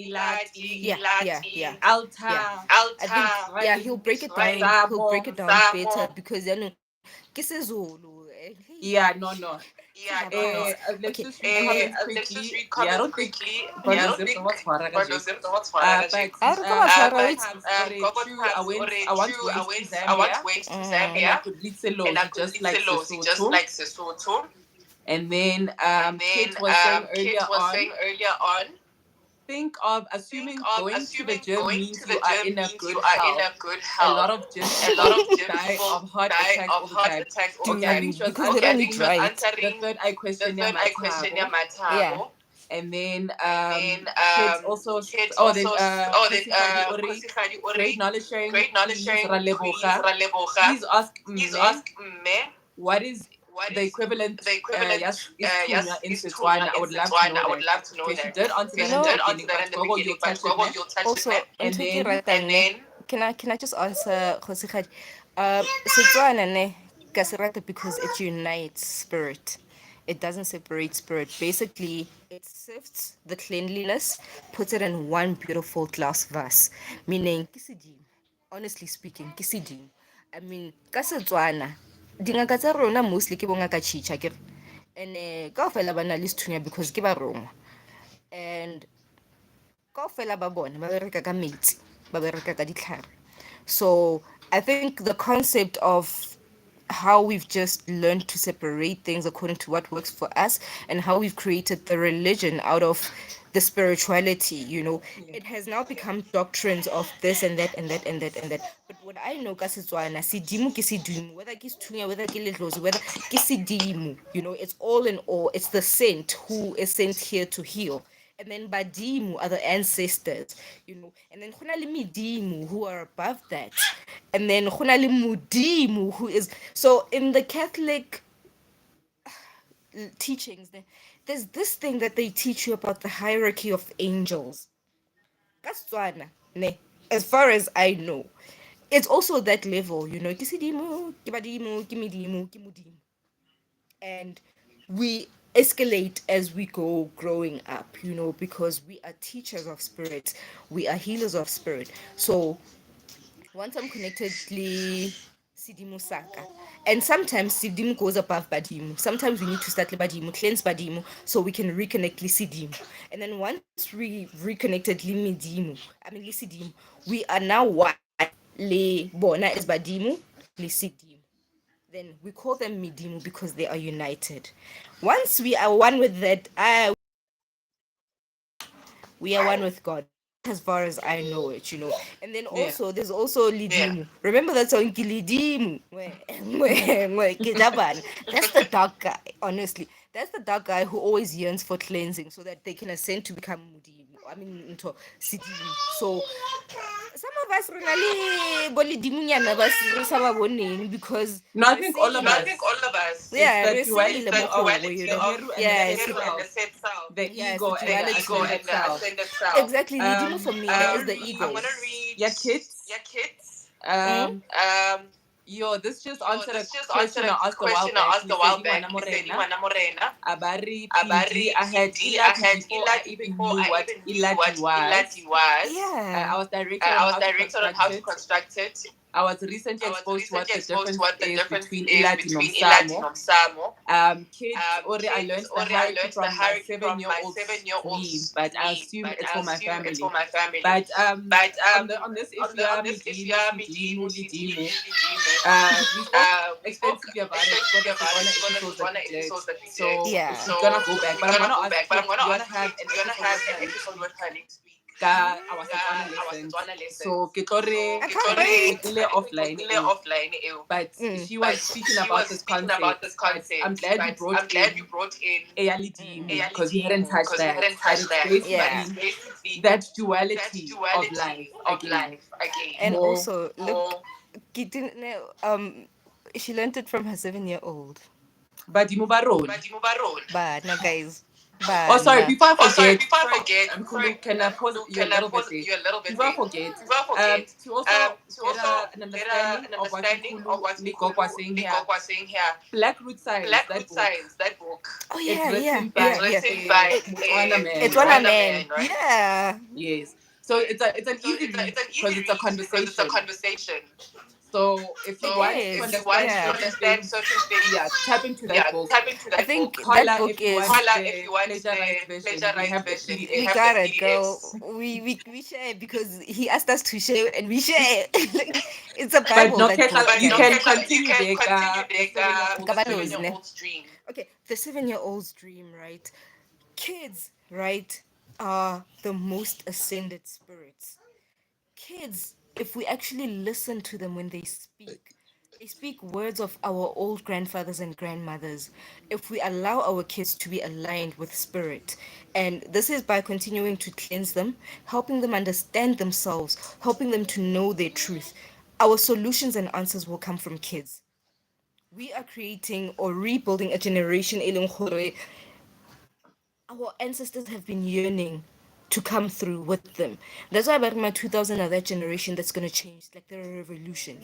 Speaker 2: Yeah, yeah, yeah.
Speaker 1: altar,
Speaker 2: Yeah. I think,
Speaker 4: Altar,
Speaker 2: yeah, he'll break it down. He'll
Speaker 1: Sabo.
Speaker 2: break it down better because you know, kisizulu.
Speaker 1: Yeah, no.
Speaker 4: Yeah, no.
Speaker 1: Let's
Speaker 2: Okay.
Speaker 1: just read comments
Speaker 4: Let's just
Speaker 1: quickly.
Speaker 4: read
Speaker 1: Yeah, I
Speaker 4: comments
Speaker 1: don't think
Speaker 4: quickly. Yeah, I don't
Speaker 1: Balozim
Speaker 4: think
Speaker 1: no what's
Speaker 4: Barlozim no what's for
Speaker 1: but
Speaker 2: I don't know
Speaker 1: Gogo
Speaker 2: what's
Speaker 1: tags
Speaker 4: Gogo
Speaker 1: true.
Speaker 4: tags
Speaker 1: I want
Speaker 4: true.
Speaker 1: ways to
Speaker 4: I want
Speaker 1: Zambia
Speaker 4: ways to
Speaker 1: and I
Speaker 4: Zambia
Speaker 1: could lead
Speaker 4: and I
Speaker 1: Selozi
Speaker 4: could
Speaker 1: just
Speaker 4: listen
Speaker 1: like
Speaker 4: Lozi just
Speaker 1: Sesotho.
Speaker 4: like Sesotho.
Speaker 1: And then
Speaker 4: And then
Speaker 1: Kit was saying
Speaker 4: Kit
Speaker 1: earlier
Speaker 4: was
Speaker 1: on,
Speaker 4: saying earlier on,
Speaker 1: think of
Speaker 4: think
Speaker 1: assuming
Speaker 4: of
Speaker 1: going to the
Speaker 4: assuming
Speaker 1: gym
Speaker 4: going
Speaker 1: means
Speaker 4: to
Speaker 1: you
Speaker 4: the
Speaker 1: are
Speaker 4: gym
Speaker 1: in a
Speaker 4: means you
Speaker 1: good
Speaker 4: are in
Speaker 1: health.
Speaker 4: a good
Speaker 1: A
Speaker 4: health.
Speaker 1: lot of gym
Speaker 4: A lot
Speaker 1: people
Speaker 4: of gym
Speaker 1: die
Speaker 4: people
Speaker 1: of heart
Speaker 4: die
Speaker 1: attacks
Speaker 4: of
Speaker 1: all the
Speaker 4: heart
Speaker 1: time.
Speaker 4: attacks all the
Speaker 1: Okay, I
Speaker 4: time.
Speaker 1: think she was
Speaker 2: because they
Speaker 4: Okay, I
Speaker 2: don't
Speaker 4: think
Speaker 2: eat
Speaker 4: she was
Speaker 2: right.
Speaker 1: the
Speaker 4: answering
Speaker 1: third eye
Speaker 4: the
Speaker 1: question, yeah,
Speaker 4: third eye question, yeah,
Speaker 1: Matabo.
Speaker 2: Yeah.
Speaker 4: Matabo.
Speaker 1: And then
Speaker 4: And then
Speaker 1: kids also
Speaker 4: kids
Speaker 1: oh then
Speaker 4: also
Speaker 1: Khosikgadi Ori,
Speaker 4: Khosikgadi
Speaker 1: great
Speaker 4: Ori,
Speaker 1: knowledge sharing
Speaker 4: great knowledge
Speaker 1: queens
Speaker 4: sharing queens,
Speaker 1: Raleboga.
Speaker 4: Raleboga.
Speaker 1: Please ask
Speaker 4: Please
Speaker 1: me
Speaker 4: ask me
Speaker 1: what is
Speaker 4: what
Speaker 1: the
Speaker 4: is
Speaker 1: equivalent
Speaker 4: the equivalent
Speaker 1: yes is Tunya
Speaker 4: yes
Speaker 1: in
Speaker 4: is Tunya
Speaker 1: Setswana. I
Speaker 4: in
Speaker 1: would love to
Speaker 4: Setswana.
Speaker 1: know
Speaker 4: I would
Speaker 1: that.
Speaker 4: love to know
Speaker 1: Okay, she
Speaker 4: that.
Speaker 1: did answer
Speaker 4: Okay,
Speaker 1: that
Speaker 4: she
Speaker 1: in the
Speaker 4: did
Speaker 1: beginning,
Speaker 4: answer that
Speaker 1: but
Speaker 4: in the
Speaker 1: Gogo, you'll
Speaker 4: beginning, but
Speaker 1: touch it
Speaker 4: Gogo,
Speaker 1: now.
Speaker 4: you'll touch it
Speaker 2: Also,
Speaker 4: now.
Speaker 1: And
Speaker 2: into ke
Speaker 1: then
Speaker 4: And
Speaker 2: ratang ne,
Speaker 4: then
Speaker 2: can I just answer Khosikgadi? Setswana ne ka se rata because it unites spirit. It doesn't separate spirit. Basically, it sifts the cleanliness, puts it in one beautiful glass vase. Meaning, ke sedimo. Honestly speaking, ke sedimo. I mean, ka Setswana, dingaka tsa rona mostly ke bo ngaka chicha, akere? and kaofela ba na le sethunya because ke ba rongwa, and kaofela ba bona ba bereka ka metsi, ba bereka ka ditlhare. So I think the concept of how we've just learned to separate things according to what works for us, and how we've created the religion out of the spirituality, it has now become doctrines of this and that and that and that and that. But what I know ka Setswana, sedimo ke sedimo, whether ke sethunya, whether ke letlozi, whether ke sedimo, it's all in all, it's the saint who is sent here to heal. And then Badimu are the ancestors, and then Khunali Midimu who are above that. And then Khunali Mudimu who is so in the Catholic teachings, there's this thing that they teach you about the hierarchy of angels. Kastswana, ne, as far as I know. It's also that level, Kisidimu, Kibadimu, Kimidimu, Kimudimu. And we escalate as we go growing up, because we are teachers of spirit, we are healers of spirit. So once I'm connectedly Sidimu Saka. And sometimes Sidimu goes above Badimu. Sometimes we need to start le Badimu, cleanse Badimu, so we can reconnect li Sidimu. And then once we reconnected li Midimu, li Sidimu, we are now one. Le Bona is Badimu, li Sidimu. Then we call them Midimu because they are united. Once we are one with that, we are one with God. As far as I know it, And then
Speaker 1: Yeah.
Speaker 2: also, there's also Lidimu. Yeah. Remember that song, Lidimu? That's the dark guy, honestly. That's the dark guy who always yearns for cleansing so that they can ascend to become Mudimu. Into Sidimu. So some of us really boli dimunyana ba sa ba boneng because
Speaker 1: No, I think all of
Speaker 4: No, I
Speaker 1: us.
Speaker 4: think all of us.
Speaker 1: It's
Speaker 2: yeah,
Speaker 1: the
Speaker 2: re
Speaker 1: duality
Speaker 2: segile mo
Speaker 1: of
Speaker 2: go,
Speaker 1: the Heru and
Speaker 2: yeah,
Speaker 1: the
Speaker 2: it's
Speaker 1: set
Speaker 4: Hero and the
Speaker 1: self,
Speaker 4: set self.
Speaker 1: the
Speaker 2: yes,
Speaker 1: ego
Speaker 2: the
Speaker 1: and the
Speaker 2: duality.
Speaker 4: Ego
Speaker 1: ascended
Speaker 4: and the
Speaker 1: self.
Speaker 4: ascended self.
Speaker 2: Exactly. Lidimo for me
Speaker 1: I'm
Speaker 2: is
Speaker 1: gonna
Speaker 2: the
Speaker 1: read
Speaker 2: ego.
Speaker 4: I'm gonna read
Speaker 1: your kids.
Speaker 4: your kids.
Speaker 1: Um,
Speaker 4: Um,
Speaker 1: yo, this just
Speaker 4: Yo,
Speaker 1: answered a
Speaker 4: this just answered
Speaker 1: question
Speaker 4: a
Speaker 1: I asked a while
Speaker 4: question I
Speaker 1: back.
Speaker 4: asked a while
Speaker 1: Lisedi
Speaker 4: back.
Speaker 1: Ngwana
Speaker 4: Lisedi
Speaker 1: Morena.
Speaker 4: Ngwana Morena.
Speaker 1: Abari PD.
Speaker 4: Abari
Speaker 1: I had
Speaker 4: PD. I
Speaker 1: Iladi
Speaker 4: had
Speaker 1: before I
Speaker 4: Iladi
Speaker 1: even
Speaker 4: before
Speaker 1: knew
Speaker 4: I
Speaker 1: what
Speaker 4: even knew
Speaker 1: Iladi
Speaker 4: what
Speaker 1: was.
Speaker 4: Iladi was.
Speaker 2: Yeah.
Speaker 1: I was directed on
Speaker 4: I was
Speaker 1: how to
Speaker 4: directed on
Speaker 1: construct
Speaker 4: how to
Speaker 1: it.
Speaker 4: construct it.
Speaker 1: I was recently
Speaker 4: I was
Speaker 1: exposed to what
Speaker 4: recently
Speaker 1: the
Speaker 4: exposed to
Speaker 1: difference
Speaker 4: what the
Speaker 1: is
Speaker 4: difference
Speaker 1: between
Speaker 4: is
Speaker 1: Iladi
Speaker 4: between Iladi
Speaker 1: Nomsamo.
Speaker 4: and Omsamo.
Speaker 1: Kids, or I
Speaker 4: Kids,
Speaker 1: learned the
Speaker 4: already I
Speaker 1: hierarchy
Speaker 4: learned the
Speaker 1: from my
Speaker 4: hierarchy from my
Speaker 1: seven-year-old
Speaker 4: 7-year-old
Speaker 1: stream, but I
Speaker 4: stream,
Speaker 1: assume
Speaker 4: but
Speaker 1: it's
Speaker 4: I
Speaker 1: for my
Speaker 4: assume it's for
Speaker 1: family.
Speaker 4: my family.
Speaker 1: But
Speaker 4: But
Speaker 1: on this issue,
Speaker 4: on this issue,
Speaker 1: Midimu, Lidimu, we spoke
Speaker 4: we spoke
Speaker 1: extensively about it. Got
Speaker 4: extensively
Speaker 1: the
Speaker 4: about it.
Speaker 1: Setswana
Speaker 4: Got the
Speaker 1: episodes that
Speaker 4: Setswana
Speaker 1: we did.
Speaker 4: episodes that we did.
Speaker 1: So
Speaker 2: Yeah.
Speaker 1: we're gonna go back. But
Speaker 4: We're
Speaker 1: I'm
Speaker 4: gonna
Speaker 1: gonna
Speaker 4: go
Speaker 1: ask
Speaker 4: back. But
Speaker 1: Kit,
Speaker 4: I'm gonna
Speaker 1: we're gonna
Speaker 4: ask
Speaker 1: have
Speaker 4: Kit,
Speaker 1: an
Speaker 4: we're gonna
Speaker 1: episode
Speaker 4: have
Speaker 1: with
Speaker 4: an
Speaker 1: her next
Speaker 4: episode
Speaker 1: week.
Speaker 4: with her next week.
Speaker 1: Our Setswana
Speaker 4: Our
Speaker 1: lessons.
Speaker 4: Setswana lessons.
Speaker 1: So Kitore,
Speaker 2: I can't wait.
Speaker 1: offline,
Speaker 4: Offline,
Speaker 1: but
Speaker 2: Mm.
Speaker 1: she was
Speaker 4: but
Speaker 1: speaking
Speaker 4: she was
Speaker 1: about this
Speaker 4: speaking about
Speaker 1: concept.
Speaker 4: this
Speaker 1: But I'm
Speaker 4: concept.
Speaker 1: glad you
Speaker 4: But
Speaker 1: brought
Speaker 4: I'm glad you
Speaker 1: in
Speaker 4: brought in
Speaker 1: Eyalidimu because we hadn't
Speaker 4: Eyalidimu
Speaker 1: touched
Speaker 4: because we
Speaker 1: that.
Speaker 4: hadn't
Speaker 1: But
Speaker 4: touched
Speaker 1: it's
Speaker 4: that.
Speaker 2: Yeah.
Speaker 1: basically
Speaker 4: Basically,
Speaker 1: that
Speaker 4: that
Speaker 1: duality of life
Speaker 4: duality of
Speaker 1: again.
Speaker 4: life again.
Speaker 2: And
Speaker 1: More,
Speaker 2: also, look, Ki didn't know, she learned it from her 7-year-old.
Speaker 1: but Imubaron.
Speaker 4: But Mubaron.
Speaker 2: But no, guys.
Speaker 1: Oh,
Speaker 2: But
Speaker 1: sorry.
Speaker 2: no.
Speaker 1: Before I
Speaker 4: Oh, sorry.
Speaker 1: forget,
Speaker 4: Before I
Speaker 1: sorry,
Speaker 4: forget,
Speaker 1: Nkulu, can I pause
Speaker 4: Kulu,
Speaker 1: you a
Speaker 4: can I
Speaker 1: little bit
Speaker 4: pause
Speaker 1: there?
Speaker 4: you a little bit
Speaker 1: Before I
Speaker 4: there?
Speaker 1: forget,
Speaker 4: Before I forget,
Speaker 1: to also
Speaker 4: to
Speaker 1: get
Speaker 4: also
Speaker 1: an
Speaker 4: get
Speaker 1: understanding
Speaker 4: an
Speaker 1: of what
Speaker 4: understanding of
Speaker 1: Nkulu
Speaker 4: what
Speaker 1: Ligok was
Speaker 4: Nkulu
Speaker 1: saying here,
Speaker 4: Ligok was saying here.
Speaker 1: Black Root Science,
Speaker 4: Black
Speaker 1: that
Speaker 4: Root
Speaker 1: book,
Speaker 4: Science, that book.
Speaker 2: Oh,
Speaker 1: it's
Speaker 2: yeah, yeah,
Speaker 1: written
Speaker 2: yeah,
Speaker 1: by
Speaker 4: It's
Speaker 2: yeah.
Speaker 4: written by
Speaker 1: Mutswana man,
Speaker 2: It's one
Speaker 1: right?
Speaker 2: a man.
Speaker 4: right?
Speaker 2: Yeah.
Speaker 1: Yes. So it's an
Speaker 4: So
Speaker 1: easy read
Speaker 4: it's an
Speaker 1: because
Speaker 4: easy
Speaker 1: it's a
Speaker 4: read because it's a
Speaker 1: conversation.
Speaker 4: conversation.
Speaker 1: So if you
Speaker 2: It
Speaker 1: want to
Speaker 4: If
Speaker 2: is.
Speaker 4: you want
Speaker 1: understand
Speaker 4: to
Speaker 2: Yeah.
Speaker 1: certain
Speaker 4: understand
Speaker 1: things,
Speaker 4: certain things,
Speaker 1: yeah, tap into that
Speaker 4: yeah,
Speaker 1: book.
Speaker 4: tap into
Speaker 2: I
Speaker 4: that book.
Speaker 2: think that
Speaker 1: Holla
Speaker 2: book
Speaker 1: if you
Speaker 2: is.
Speaker 1: want
Speaker 4: Holla if
Speaker 1: the
Speaker 4: you want the
Speaker 1: plagiarized version. We
Speaker 4: plagiarized
Speaker 1: have the
Speaker 4: version. We
Speaker 2: We
Speaker 1: PDF.
Speaker 4: have the
Speaker 2: got it, girl.
Speaker 4: PDFs.
Speaker 2: We share because he asked us to share and we share. Like, it's a
Speaker 1: But
Speaker 2: Bible,
Speaker 1: no,
Speaker 2: that
Speaker 1: Ketla,
Speaker 2: book,
Speaker 4: But
Speaker 1: you
Speaker 4: no,
Speaker 1: can
Speaker 2: guys.
Speaker 4: Ketla, you
Speaker 1: continue,
Speaker 4: can continue,
Speaker 1: Becca, the 7-year-old's
Speaker 2: Kabalos,
Speaker 1: dream.
Speaker 2: ne?
Speaker 4: 7-year-old's dream.
Speaker 2: Okay, the 7-year-old's dream, right? Kids, right, are the most ascended spirits. Kids, if we actually listen to them when they speak words of our old grandfathers and grandmothers. If we allow our kids to be aligned with spirit, and this is by continuing to cleanse them, helping them understand themselves, helping them to know their truth, our solutions and answers will come from kids. We are creating or rebuilding a generation e leng gore our ancestors have been yearning to come through with them. That's why about my 2000 are that generation that's going to change, like they're a revolution,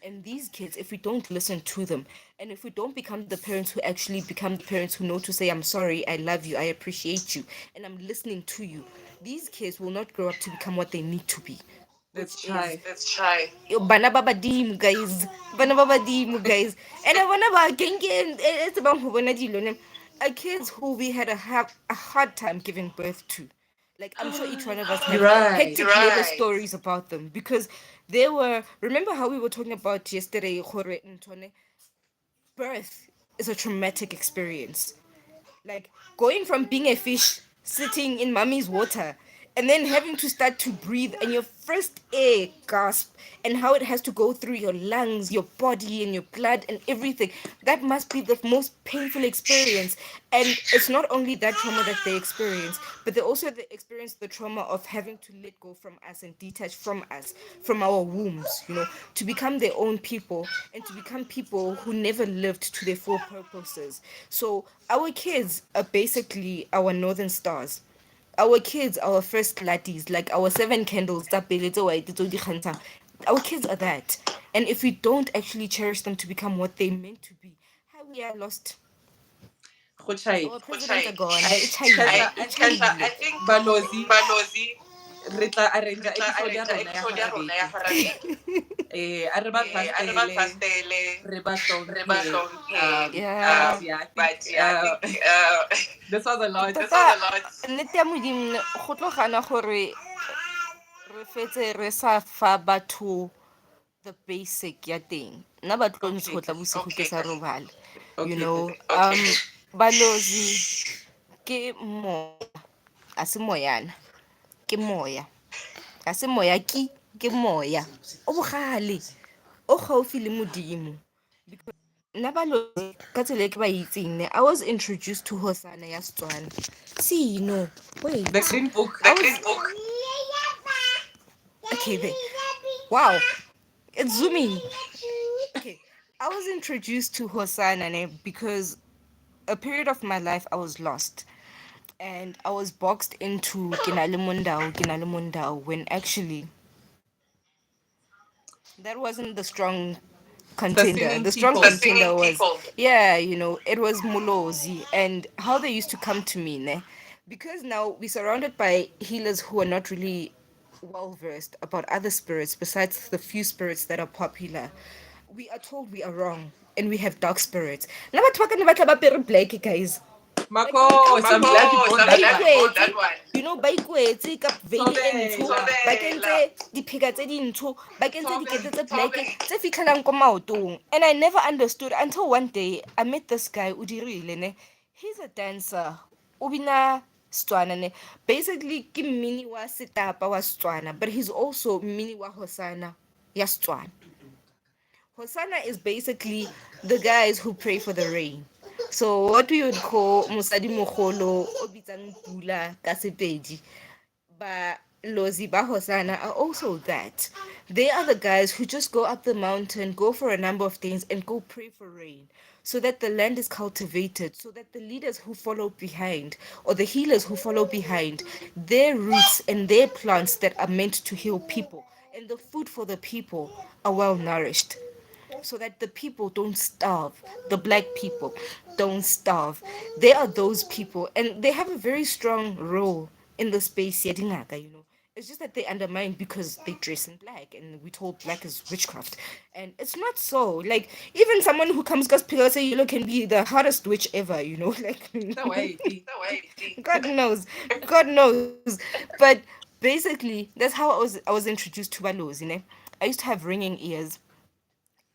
Speaker 2: And these kids, if we don't listen to them, and if we don't become the parents who actually become the parents who know to say, I'm sorry, I love you, I appreciate you, and I'm listening to you, these kids will not grow up to become what they need to be,
Speaker 1: Let's
Speaker 2: which is
Speaker 1: try.
Speaker 4: Let's try.
Speaker 2: bana ba badimo, guys. Bana ba badimo, guys. And bana ba kenke it's about ho bona dilo ne. are kids who we had have a hard time giving birth to. Like I'm sure each one of us
Speaker 1: You're
Speaker 2: have
Speaker 1: right.
Speaker 2: hectic labor stories about them because they were. Remember how we were talking about yesterday? Gore Ntone? Birth is a traumatic experience. Like going from being a fish sitting in mommy's water and then having to start to breathe and your first air gasp and how it has to go through your lungs, your body, and your blood and everything. That must be the most painful experience. And it's not only that trauma that they experience, but they also experience the trauma of having to let go from us and detach from us, from our wombs, to become their own people and to become people who never lived to their full purposes. So our kids are basically our northern stars. Our kids are our first laddies, like our seven candles that our kids are that. And if we don't actually cherish them to become what they meant to be, how we are lost.
Speaker 1: Go chai.
Speaker 2: Our presidents are gone.
Speaker 1: I Khehla, I think Balozi re tla arrange episode ya rona ya hora beke. A re ba fastele re ba hlompe.
Speaker 2: Yeah.
Speaker 1: But yeah, this was a lot.
Speaker 2: Tota nnete ya modimo go tlogana gore re fetse re sa fa batho the basic ya teng nna ba tlo ntshotla bosigo ke sa robale you
Speaker 1: Okay,
Speaker 2: know balozi ke moya a se moyana ke moya a se moya ke moya o bogale o gaufi le modimo nna balozi ka tsela e ke ba itseng ne I was introduced to hosana ya Setswana. See, wait.
Speaker 1: the green book.
Speaker 2: I was okay there. Wow, it's zooming. Okay, I was introduced to hosana because a period of my life I was lost. And I was boxed into Kinale Mundao, when actually that wasn't the strong
Speaker 1: The
Speaker 2: contender.
Speaker 1: singing
Speaker 2: The strong
Speaker 1: people.
Speaker 2: contender was, yeah, it was Mulozi and how they used to come to me, ne? Because now we're surrounded by healers who are not really well versed about other spirits besides the few spirits that are popular. We are told we are wrong and we have dark spirits. Now, black guys. Like when it comes
Speaker 1: Makos,
Speaker 2: to
Speaker 1: I'm glad you brought that one.
Speaker 2: ba ikwetse ka veile e ntsho
Speaker 1: Thobela.
Speaker 2: ba kentse diphika tse dintsho ba kentse dikete tse black tse fitlhelang ko maotong. And I never understood until one day I met this guy o dirile ne. He's a dancer o bina Setswana ne. Basically ke mmini wa setapa wa Setswana, but he's also mmini wa hosana ya Setswana. Hosanna is basically the guys who pray for the rain. So what we would call Musadi Mogolo o bitsang Pula ka Sepedi. But Lozi ba Hosanna are also that. They are the guys who just go up the mountain, go for a number of things, and go pray for rain. So that the land is cultivated, so that the leaders who follow behind, or the healers who follow behind, their roots and their plants that are meant to heal people, and the food for the people are well nourished so that the people don't starve. The black people don't starve. They are those people, and they have a very strong role in the space. Yadingaka. It's just that they undermine because they dress in black, and we told black is witchcraft, and it's not so. Like even someone who comes gospel say yellow can be the hardest witch ever. Like
Speaker 1: No way.
Speaker 2: God knows, God knows. But basically, that's how I was introduced to Balozi. I used to have ringing ears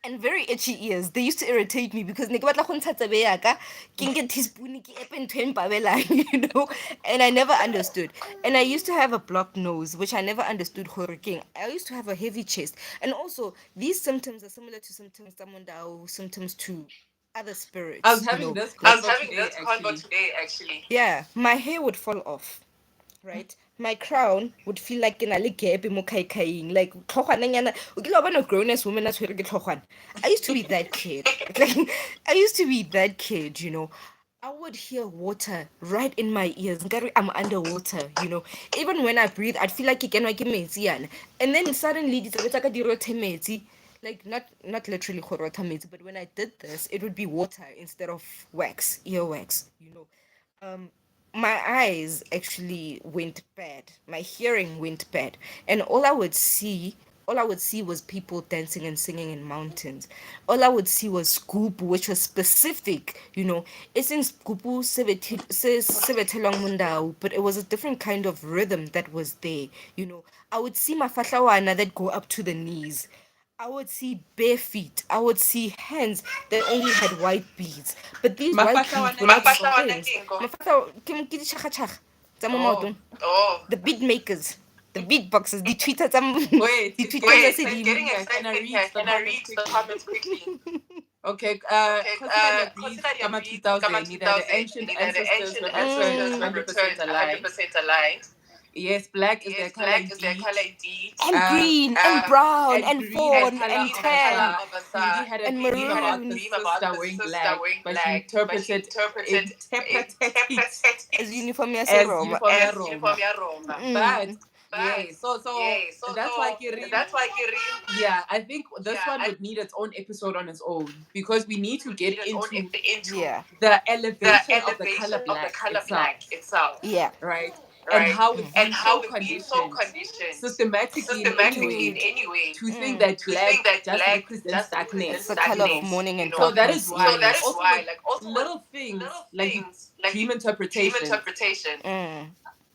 Speaker 2: and very itchy ears. They used to irritate me because ne ke batla go ntsha tsebe ya ka, ke nke teaspoon ke epe ntho e mpabelang. And I never understood. And I used to have a blocked nose, which I never understood gore keng. I used to have a heavy chest. And also, these symptoms are similar to symptoms tamondao, symptoms to other
Speaker 1: I was
Speaker 2: spirits,
Speaker 1: having this
Speaker 2: like
Speaker 1: convo today actually.
Speaker 2: yeah, my hair would fall off, right? My crown would feel like in a gap mo kaing like tlhogwananyana o kile wa bona grown ass woman a tshwere ke tlhogwana. I used to be that kid. Like, I used to be that kid. I would hear water right in my ears. Nkare I'm underwater. Even when I breathe, I'd feel like ke kenwa ke metsi yana. And then suddenly ditsebe tsa ka di rothe metsi. Like not literally go rotha metsi, but when I did this, it would be water instead of wax, earwax. My eyes actually went bad. My hearing went bad. And all I would see all I would see was people dancing and singing in mountains. All I would see was scoop, which was specific, It's in scoop sebethelwang mundau, but it was a different kind of rhythm that was there. I would see mafahlawana that go up to the knees. I would see bare feet. I would see hands that only had white beads. But these white
Speaker 1: Mafahla
Speaker 2: beads
Speaker 1: wana
Speaker 2: were not
Speaker 1: ke eng?
Speaker 2: strings. Mafahla ke di-chaka-chaka tsa mo
Speaker 1: Oh,
Speaker 2: maotong.
Speaker 4: Oh,
Speaker 2: The beat makers, the beatboxers, the tweeters,
Speaker 1: wait,
Speaker 2: the
Speaker 1: it's
Speaker 2: tweeters
Speaker 1: getting
Speaker 2: are
Speaker 4: wait, it's
Speaker 1: exciting
Speaker 4: getting
Speaker 2: saying,
Speaker 1: here. Can I
Speaker 4: exciting
Speaker 1: read
Speaker 4: here.
Speaker 1: the
Speaker 4: Can I
Speaker 1: comments
Speaker 4: read the
Speaker 1: quickly?
Speaker 4: comments quickly?
Speaker 1: Okay,
Speaker 4: Okay,
Speaker 1: consider Breeze
Speaker 4: consider your
Speaker 1: Kama
Speaker 4: breeze, Kama
Speaker 1: 2000, neither the
Speaker 4: 2000,
Speaker 1: ancient
Speaker 4: neither the
Speaker 1: ancestors
Speaker 4: ancient
Speaker 1: were returned
Speaker 4: ancestors were
Speaker 1: 100%
Speaker 4: returned
Speaker 1: aligned.
Speaker 4: 100% aligned.
Speaker 1: Yes, black is their
Speaker 4: Yes,
Speaker 1: color
Speaker 4: black is their
Speaker 1: indeed.
Speaker 4: color indeed.
Speaker 2: and green, and
Speaker 4: Um,
Speaker 2: brown,
Speaker 1: And
Speaker 2: and
Speaker 1: green, the
Speaker 4: and
Speaker 2: fawn,
Speaker 1: color
Speaker 2: and
Speaker 4: green,
Speaker 1: of
Speaker 4: the
Speaker 1: the
Speaker 4: color
Speaker 2: tan,
Speaker 1: sun.
Speaker 4: of the
Speaker 1: Queenie
Speaker 4: sun.
Speaker 1: had a
Speaker 2: and
Speaker 1: dream
Speaker 4: Queenie had a
Speaker 1: about the
Speaker 2: maroon,
Speaker 4: dream about
Speaker 1: sister
Speaker 4: the
Speaker 1: wearing
Speaker 4: sister
Speaker 1: black,
Speaker 4: wearing
Speaker 1: but she
Speaker 4: black, but she interpreted
Speaker 1: interpreted it
Speaker 2: as
Speaker 4: it
Speaker 2: uniform ya
Speaker 1: as
Speaker 2: Roma.
Speaker 1: uniform ya
Speaker 4: as uniform
Speaker 1: Roma.
Speaker 4: ya Roma.
Speaker 1: But
Speaker 2: Mm.
Speaker 1: yeah,
Speaker 4: But
Speaker 1: so
Speaker 4: yeah,
Speaker 1: that's why Kiri,
Speaker 4: that's why Kirin,
Speaker 1: yeah, I think this
Speaker 4: yeah,
Speaker 1: one
Speaker 4: I
Speaker 1: would need its own episode on its own because we need to
Speaker 4: would
Speaker 1: get
Speaker 4: need its own
Speaker 1: into
Speaker 4: into
Speaker 2: Yeah,
Speaker 1: the
Speaker 4: the
Speaker 1: elevation of the color
Speaker 4: elevation of the
Speaker 1: black
Speaker 4: color black
Speaker 1: itself,
Speaker 4: itself,
Speaker 2: yeah.
Speaker 1: right? And
Speaker 4: right?
Speaker 1: how it's
Speaker 4: And
Speaker 1: been so
Speaker 4: how it's been so
Speaker 1: conditioned
Speaker 4: conditioned
Speaker 1: systematically in any
Speaker 4: systematically in
Speaker 1: way
Speaker 2: To
Speaker 4: any way
Speaker 1: to think
Speaker 2: mm.
Speaker 1: that
Speaker 4: to
Speaker 1: black
Speaker 4: think that
Speaker 1: just
Speaker 4: black
Speaker 1: represents
Speaker 4: just represents
Speaker 2: It's the
Speaker 1: darkness,
Speaker 2: color of
Speaker 4: darkness,
Speaker 2: morning and
Speaker 1: So that is
Speaker 2: darkness.
Speaker 1: why,
Speaker 4: So that
Speaker 1: like,
Speaker 4: is
Speaker 2: Yes.
Speaker 1: also
Speaker 4: why,
Speaker 1: with
Speaker 4: like, also with
Speaker 1: little things
Speaker 4: little
Speaker 1: like
Speaker 4: things like
Speaker 1: dream
Speaker 4: dream
Speaker 1: interpretations,
Speaker 4: interpretation,
Speaker 2: Mm.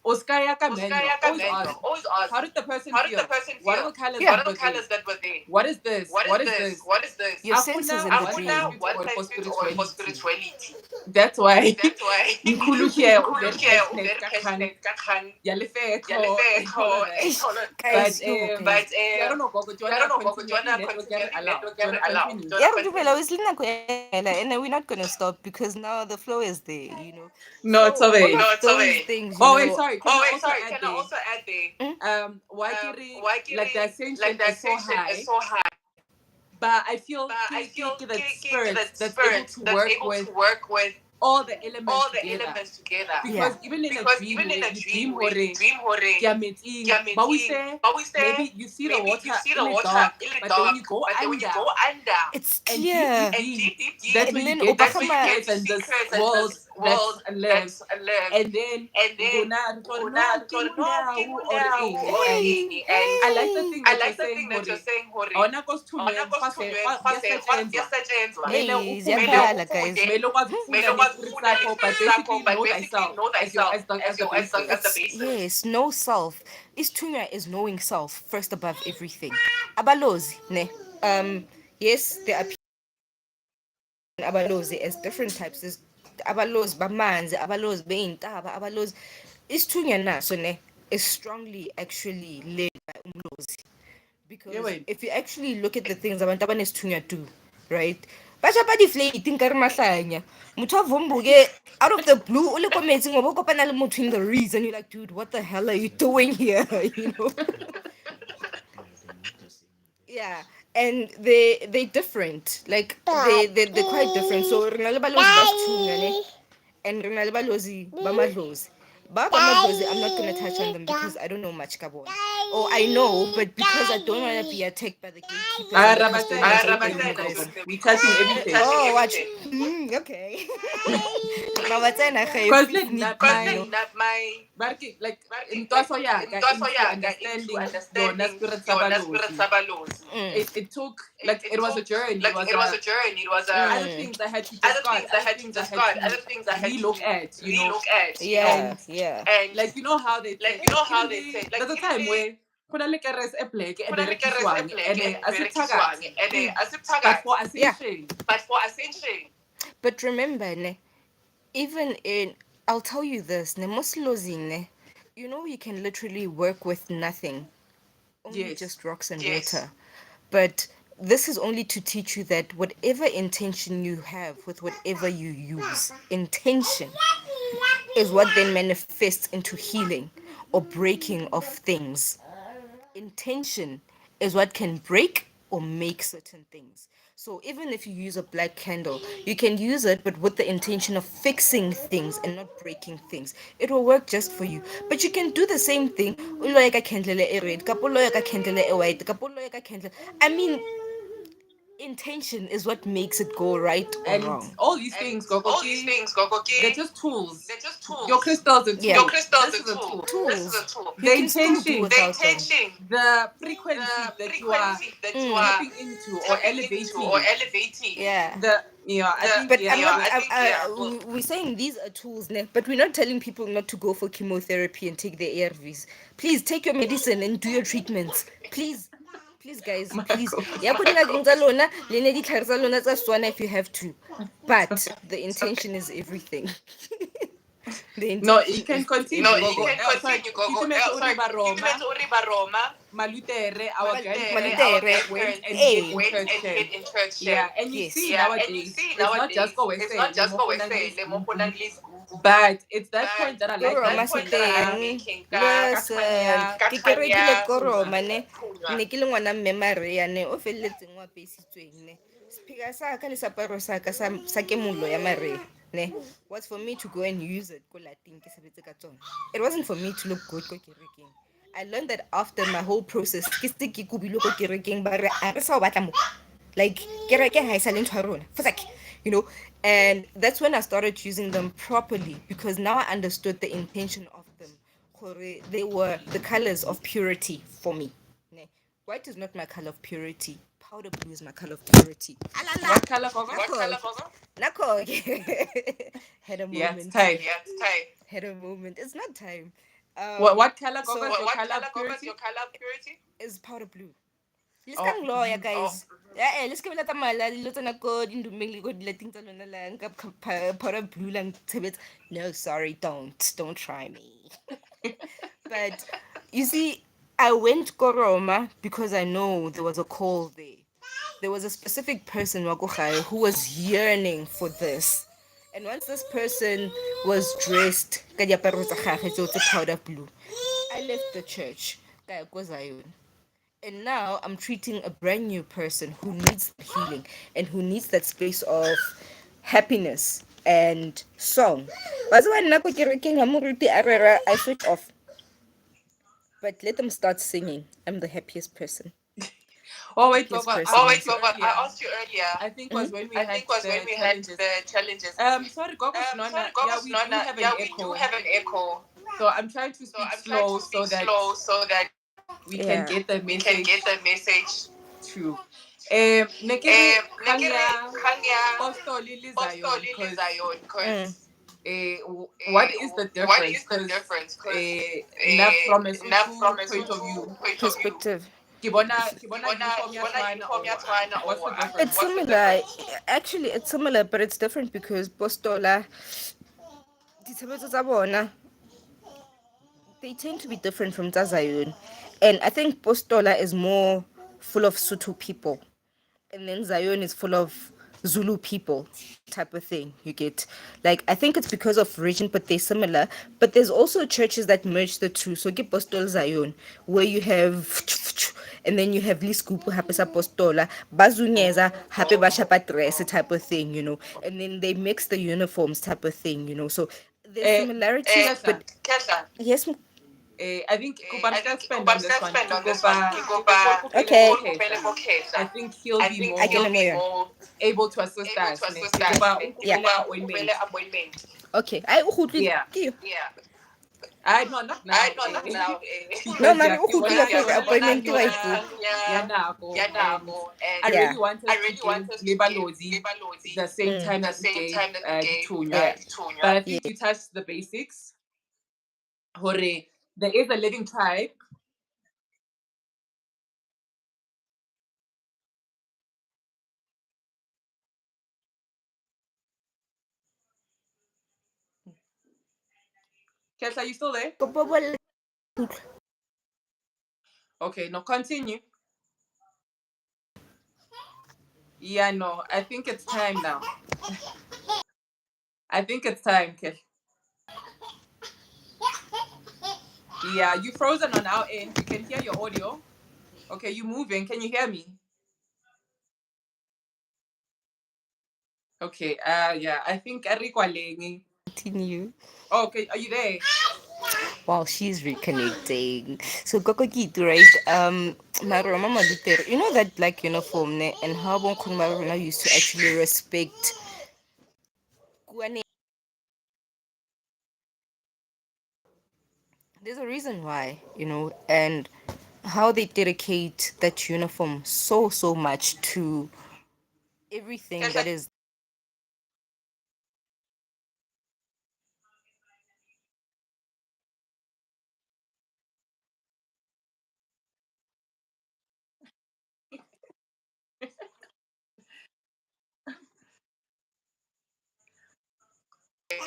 Speaker 1: Oskayaka manual,
Speaker 4: Uskayaka
Speaker 1: always
Speaker 4: manual,
Speaker 1: ask,
Speaker 4: always
Speaker 1: how
Speaker 4: ask,
Speaker 1: did the person
Speaker 4: how did the
Speaker 1: feel?
Speaker 4: person
Speaker 1: What are the
Speaker 4: feel?
Speaker 1: colors
Speaker 2: Yeah.
Speaker 4: What
Speaker 1: that
Speaker 4: are the
Speaker 1: were there?
Speaker 4: colors that were there?
Speaker 1: What is this?
Speaker 4: What is
Speaker 1: What is
Speaker 4: this?
Speaker 1: this?
Speaker 4: What is this?
Speaker 2: Your senses in the
Speaker 1: What
Speaker 2: dream.
Speaker 1: type
Speaker 4: What
Speaker 1: or for
Speaker 4: type it or for
Speaker 1: spirituality?
Speaker 4: spirituality?
Speaker 1: That's why
Speaker 4: That's why
Speaker 1: Nkulu here, very
Speaker 4: Nkulu here,
Speaker 1: passionate,
Speaker 4: very
Speaker 1: kakan,
Speaker 4: passionate, kakhan,
Speaker 1: yalefecho, and all of
Speaker 4: yalefecho,
Speaker 1: that.
Speaker 4: and
Speaker 2: Eish,
Speaker 4: all that.
Speaker 1: But
Speaker 2: guys, yo,
Speaker 1: I
Speaker 2: guys.
Speaker 4: But
Speaker 1: don't know, Gogo, do you
Speaker 4: I don't
Speaker 1: wanna
Speaker 4: know, Gogo,
Speaker 1: continue?
Speaker 4: do you
Speaker 1: Ki
Speaker 4: wanna
Speaker 1: network
Speaker 4: continue?
Speaker 1: are
Speaker 4: Ki
Speaker 1: allowed.
Speaker 4: network
Speaker 1: Do you
Speaker 4: are
Speaker 1: wanna
Speaker 4: allowed.
Speaker 1: continue?
Speaker 4: Do you
Speaker 2: Yeah,
Speaker 4: wanna
Speaker 2: Rudubela,
Speaker 4: continue?
Speaker 2: we still not going and then we're not gonna stop because now the flow is there.
Speaker 1: No, it's
Speaker 2: So all
Speaker 1: okay.
Speaker 2: of
Speaker 4: No, it's
Speaker 2: those
Speaker 4: okay.
Speaker 2: things,
Speaker 1: Oh wait, sorry. Can
Speaker 4: Oh
Speaker 1: I
Speaker 4: wait,
Speaker 1: also
Speaker 4: sorry.
Speaker 1: add
Speaker 4: Can I
Speaker 1: there?
Speaker 4: also add there?
Speaker 1: Waikiri, like the
Speaker 4: Waikiri,
Speaker 1: ascension
Speaker 4: like the
Speaker 1: is so
Speaker 4: ascension is
Speaker 1: high,
Speaker 4: so high,
Speaker 1: but I feel
Speaker 4: but I feel
Speaker 1: that spirit
Speaker 4: that
Speaker 1: that's able
Speaker 4: spirit
Speaker 1: to
Speaker 4: that's
Speaker 1: work
Speaker 4: able to
Speaker 1: with
Speaker 4: work with
Speaker 1: all the elements
Speaker 4: all the
Speaker 1: together.
Speaker 4: elements together.
Speaker 2: yeah.
Speaker 1: Because even in a
Speaker 4: Because
Speaker 1: dream
Speaker 4: even in
Speaker 1: where
Speaker 4: a
Speaker 1: you
Speaker 4: dream
Speaker 1: dream
Speaker 4: where you
Speaker 1: hore,
Speaker 4: dream hore,
Speaker 1: kiameting, but we
Speaker 4: kiameting,
Speaker 1: say
Speaker 4: but we say
Speaker 1: maybe you see the
Speaker 4: maybe
Speaker 1: water
Speaker 4: you see
Speaker 1: in
Speaker 4: the
Speaker 1: the
Speaker 4: water
Speaker 1: dark,
Speaker 4: in the
Speaker 1: but then when you
Speaker 4: dark,
Speaker 1: go
Speaker 4: but then when you
Speaker 1: under
Speaker 4: go under
Speaker 2: It's
Speaker 1: and deep,
Speaker 2: clear.
Speaker 1: deep,
Speaker 4: and
Speaker 1: deep,
Speaker 4: deep, deep,
Speaker 1: that's
Speaker 2: And
Speaker 1: where you
Speaker 2: then
Speaker 1: get the
Speaker 4: that's when you
Speaker 2: Obakama,
Speaker 4: get
Speaker 1: secrets
Speaker 4: the
Speaker 1: and this
Speaker 4: secrets and
Speaker 1: world
Speaker 4: this
Speaker 1: that's
Speaker 4: world
Speaker 1: lives.
Speaker 4: that's alive.
Speaker 1: And then
Speaker 4: And then
Speaker 1: Nguna,
Speaker 4: Nguna
Speaker 1: no, king
Speaker 4: no
Speaker 1: undau
Speaker 4: king
Speaker 1: or
Speaker 4: undau
Speaker 1: ing.
Speaker 4: or
Speaker 1: And
Speaker 2: hey,
Speaker 4: ing. And
Speaker 1: I like the
Speaker 2: hey,
Speaker 1: thing
Speaker 4: I
Speaker 1: that you're
Speaker 4: like the
Speaker 1: saying,
Speaker 4: thing that you're
Speaker 1: Hore.
Speaker 4: saying, Hore.
Speaker 1: Awona
Speaker 4: Awona
Speaker 1: kosithunywe,
Speaker 4: kosithunywe
Speaker 1: kuyasetshenzwa.
Speaker 4: kuyasetshenzwa.
Speaker 1: Mele
Speaker 4: Mele
Speaker 1: ufunde,
Speaker 2: ziyakhala, guys.
Speaker 4: ufunde,
Speaker 1: mele ukwazi
Speaker 4: mele
Speaker 1: ukufunda
Speaker 4: ukwazi
Speaker 1: ngespirit
Speaker 4: ukufunda
Speaker 1: sakho, but
Speaker 4: ngespirit
Speaker 1: basically
Speaker 4: sakho, but
Speaker 1: know
Speaker 4: basically
Speaker 1: thyself
Speaker 4: know
Speaker 1: as your
Speaker 4: thyself
Speaker 1: as the
Speaker 4: as the
Speaker 1: basis.
Speaker 2: It's
Speaker 4: basis.
Speaker 2: yes, know self. Isithunywa is knowing self first above everything. Abalozi, ne? Yes, there are abalozi as different types. There's abalozi bamanzi, abalozi beintaba, abalozi. Isithunywa naso ne is strongly actually led by umlozi.
Speaker 1: Yeah,
Speaker 2: Because
Speaker 1: wait.
Speaker 2: if you actually look at the things abantu abanesithunywa do, right? Basha ba deflate nkare mahlanya. Motho a vombuke out of the blue o le ko metsing o bo kopana le motho in the reason you're like, dude, what the hell are you doing here? you know? Yeah, and they different. Like they're quite different. So rena le balozi ba Sithunya, ne? And rena le balozi ba madlozi. Ba madlozi, I'm not gonna touch on them because I don't know much Gabon. Or I know, but because I don't wanna be attacked by the gatekeepers and the
Speaker 1: Rabatena,
Speaker 2: custodians of the
Speaker 1: everything,
Speaker 2: universe.
Speaker 1: Gogo. We touching everything.
Speaker 2: Oh, watch. Okay. Rabatena,
Speaker 1: Cause
Speaker 2: please
Speaker 1: like
Speaker 2: need
Speaker 1: not
Speaker 2: to,
Speaker 4: Cause
Speaker 2: you
Speaker 4: like
Speaker 2: know.
Speaker 1: my
Speaker 4: not my
Speaker 1: barki like in
Speaker 4: like
Speaker 1: Toso Yaga
Speaker 4: into
Speaker 1: into
Speaker 4: yaga into
Speaker 1: understanding your
Speaker 4: understanding
Speaker 1: spirit
Speaker 4: your spirit
Speaker 1: sabalosi.
Speaker 4: sabalosi.
Speaker 1: It took like
Speaker 4: It
Speaker 1: it was a
Speaker 4: took
Speaker 1: journey. It
Speaker 4: like
Speaker 1: was
Speaker 4: it was
Speaker 1: a
Speaker 4: a journey. It was
Speaker 1: other
Speaker 4: a
Speaker 1: things I had to
Speaker 4: other
Speaker 1: discard,
Speaker 4: things I
Speaker 1: other
Speaker 4: had to
Speaker 1: things I had
Speaker 4: discard,
Speaker 1: to
Speaker 4: other things I had to
Speaker 1: relook at,
Speaker 4: relook at,
Speaker 2: Yeah,
Speaker 1: and
Speaker 2: yeah.
Speaker 4: and
Speaker 1: like how they
Speaker 4: like
Speaker 1: say
Speaker 4: how
Speaker 1: even
Speaker 4: they say, like
Speaker 1: there's a
Speaker 4: even
Speaker 1: time
Speaker 4: the
Speaker 1: where kuna like a res e black e
Speaker 4: kuna like a
Speaker 1: berekiswang
Speaker 4: black
Speaker 1: and
Speaker 4: and
Speaker 1: asiptakati,
Speaker 4: berekiswang and
Speaker 1: but for
Speaker 4: asiptakati,
Speaker 2: Yeah.
Speaker 1: ascension.
Speaker 4: but for ascension.
Speaker 2: But remember, ne, even in I'll tell you this, ne mosilozine, you can literally work with nothing, only
Speaker 1: Yes.
Speaker 2: just rocks and
Speaker 4: Yes.
Speaker 2: water. But this is only to teach you that whatever intention you have with whatever you use, intention is what then manifests into healing or breaking of things. Intention is what can break or make certain things. So even if you use a black candle, you can use it, but with the intention of fixing things and not breaking things. It will work just for you. But you can do the same thing. Uloyeka candle e red, kapo uloyeka candle e white, kapo uloyeka candle. I mean, intention is what makes it go right or
Speaker 1: And
Speaker 2: wrong.
Speaker 1: all these things, they're just tools. Your crystals are tools.
Speaker 2: Yeah.
Speaker 1: This is a tool.
Speaker 2: Tools.
Speaker 1: The
Speaker 2: You can still do
Speaker 1: intention,
Speaker 2: without them.
Speaker 1: the frequency that you are tapping into or elevating.
Speaker 2: Yeah.
Speaker 1: I think
Speaker 2: But we're saying these are tools, ne? But we're not telling people not to go for chemotherapy and take their ARVs. Please take your medicine and do your treatments. Please. Please, guys, please. Ya go dingakeng tsa lona, le ne ditlhare tsa lona tsa Setswana if you have to. But the intention is everything.
Speaker 1: No, you can continue. Sorry, Kitumetse Roma, Malutere, our grandparents went and hid in church. Yeah, and you
Speaker 2: Yes.
Speaker 1: see nowadays, it's not just go but it's that point that I like
Speaker 2: Koroma se teng. Listen, ke kerekile koroma ne. Ne ke le ngwana mme Maria ne o felletseng wa pesitsweng ne. Sephika sa ka le saparo sa ka sa ke mollo ya Maria ne. Was for me to go and use it ko lating ke sebetse ka tsona. It wasn't for me to look good ko kerekeng. I learned that after my whole process ke se ke kubile ko kerekeng ba re a re sa o batla mo. Like kereke ha isa le ntho ya rona. You know, and that's when I started using them properly because now I understood the intention of them. They were the colors of purity for me. Ne. White is not my color of purity. Powder blue is my color of purity.
Speaker 1: What color, Gogo?
Speaker 2: Nako. Had a
Speaker 1: Yeah, it's
Speaker 2: moment.
Speaker 1: time.
Speaker 2: Had a moment. It's not time.
Speaker 1: What color, Gogo? Your color of purity?
Speaker 2: Is powder blue. Let's
Speaker 1: Oh.
Speaker 2: go lawyer, guys. Yeah, let's give it a mala. Let's not go into mainly good letting to lona lang powder blue lang tibet. No, sorry, don't try me. But you see, I went Koroma because I know there was a call there. There was a specific person Wagochai who was yearning for this. And once this person was dressed, ka diaparo tsa gagwe tseo tse powder blue, I left the church. Ka ya ko Zion. And now I'm treating a brand new person who needs healing and who needs that space of happiness and song. But when I switch off. But let them start singing. I'm the happiest person.
Speaker 1: Oh wait,
Speaker 2: Happiest
Speaker 1: Gogo.
Speaker 2: person.
Speaker 1: I asked you earlier. I think was when we had the challenges. Sorry, Gogo Snona. Yeah, we do have an echo. So I'm trying to speak slow so that we can get the message through. Nekere Kanya Apostoli le Zion, because what is the difference? Because enough from a Sotho point of view,
Speaker 2: Perspective.
Speaker 1: ke bona uniform ya tshwana or what's the difference?
Speaker 2: It's similar. Actually, it's similar, but it's different because Postola, ditshebetso tsa bona, they tend to be different from Tazayun. And I think Postola is more full of Sotho people. And then Zion is full of Zulu people type of thing. You get like I think it's because of region, but they're similar. But there's also churches that merge the two. So get Apostol Zion, where you have and then you have Liskupu Hapes Apostola, Bazunyeza, Hape Bashapatres type of thing, you know. And then they mix the uniforms type of thing, you know. So there's similarities, but yes.
Speaker 1: I think Kubarska spend on this one.
Speaker 2: Okay.
Speaker 1: I think he'll be more able to assist us.
Speaker 2: Yeah.
Speaker 1: Appointment.
Speaker 2: Okay.
Speaker 1: Yeah. I no not now.
Speaker 2: No,
Speaker 1: Because
Speaker 2: man, appointment to
Speaker 1: yeah, nako. And I
Speaker 2: Yeah.
Speaker 1: really wanted to give naBalozi the same time that we gave Isithunywa. But I think you touched the basics. Hore, there is a living tribe. Kesha, are you still there? Okay, no, continue. Yeah, no, I think it's time now. I think it's time, Kesh. Yeah, you frozen on our end. We can hear your audio. Okay, you moving. Can you hear me? Okay, yeah, I think Eric Walengi.
Speaker 2: Continue.
Speaker 1: Okay, are you there?
Speaker 2: while she's reconnecting. So Koko Kitu, right? Maro Mama Luther, you know that black uniform ne, and how Bon Kunmaruna used to actually respect Kuane. There's a reason why, and how they dedicate that uniform so much to everything that is.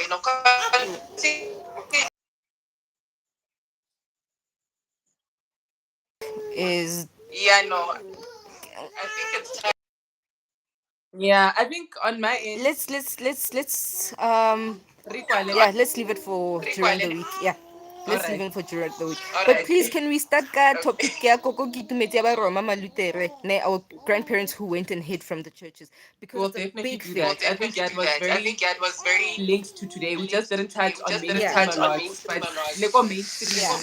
Speaker 4: You know,
Speaker 2: Is
Speaker 4: yeah, no. I think it's time.
Speaker 1: Yeah, I think on my end,
Speaker 2: let's
Speaker 1: Rikwale.
Speaker 2: yeah, let's leave it for during the week. Yeah.
Speaker 1: All
Speaker 2: Let's leave
Speaker 1: right.
Speaker 2: it for during the week.
Speaker 4: All
Speaker 2: But
Speaker 4: right.
Speaker 2: please, can we start ka topic ya Koko Kitumetse ba Roma Malutere, ne our grandparents who went and hid from the churches because
Speaker 1: We'll
Speaker 2: it's a
Speaker 1: definitely
Speaker 2: big
Speaker 1: do
Speaker 2: thing.
Speaker 1: that. I think
Speaker 4: Definitely
Speaker 1: yeah, it
Speaker 4: do
Speaker 1: was
Speaker 4: that. I
Speaker 1: very
Speaker 4: think yeah, it was very
Speaker 1: linked to today. We just
Speaker 4: linked to
Speaker 1: didn't
Speaker 4: today.
Speaker 1: touch
Speaker 4: We
Speaker 1: on
Speaker 4: just didn't
Speaker 1: mainstream
Speaker 2: Yeah.
Speaker 1: a
Speaker 4: touch on
Speaker 1: lot,
Speaker 4: mainstream
Speaker 1: but
Speaker 4: a lot.
Speaker 1: leko mainstream
Speaker 2: Yeah.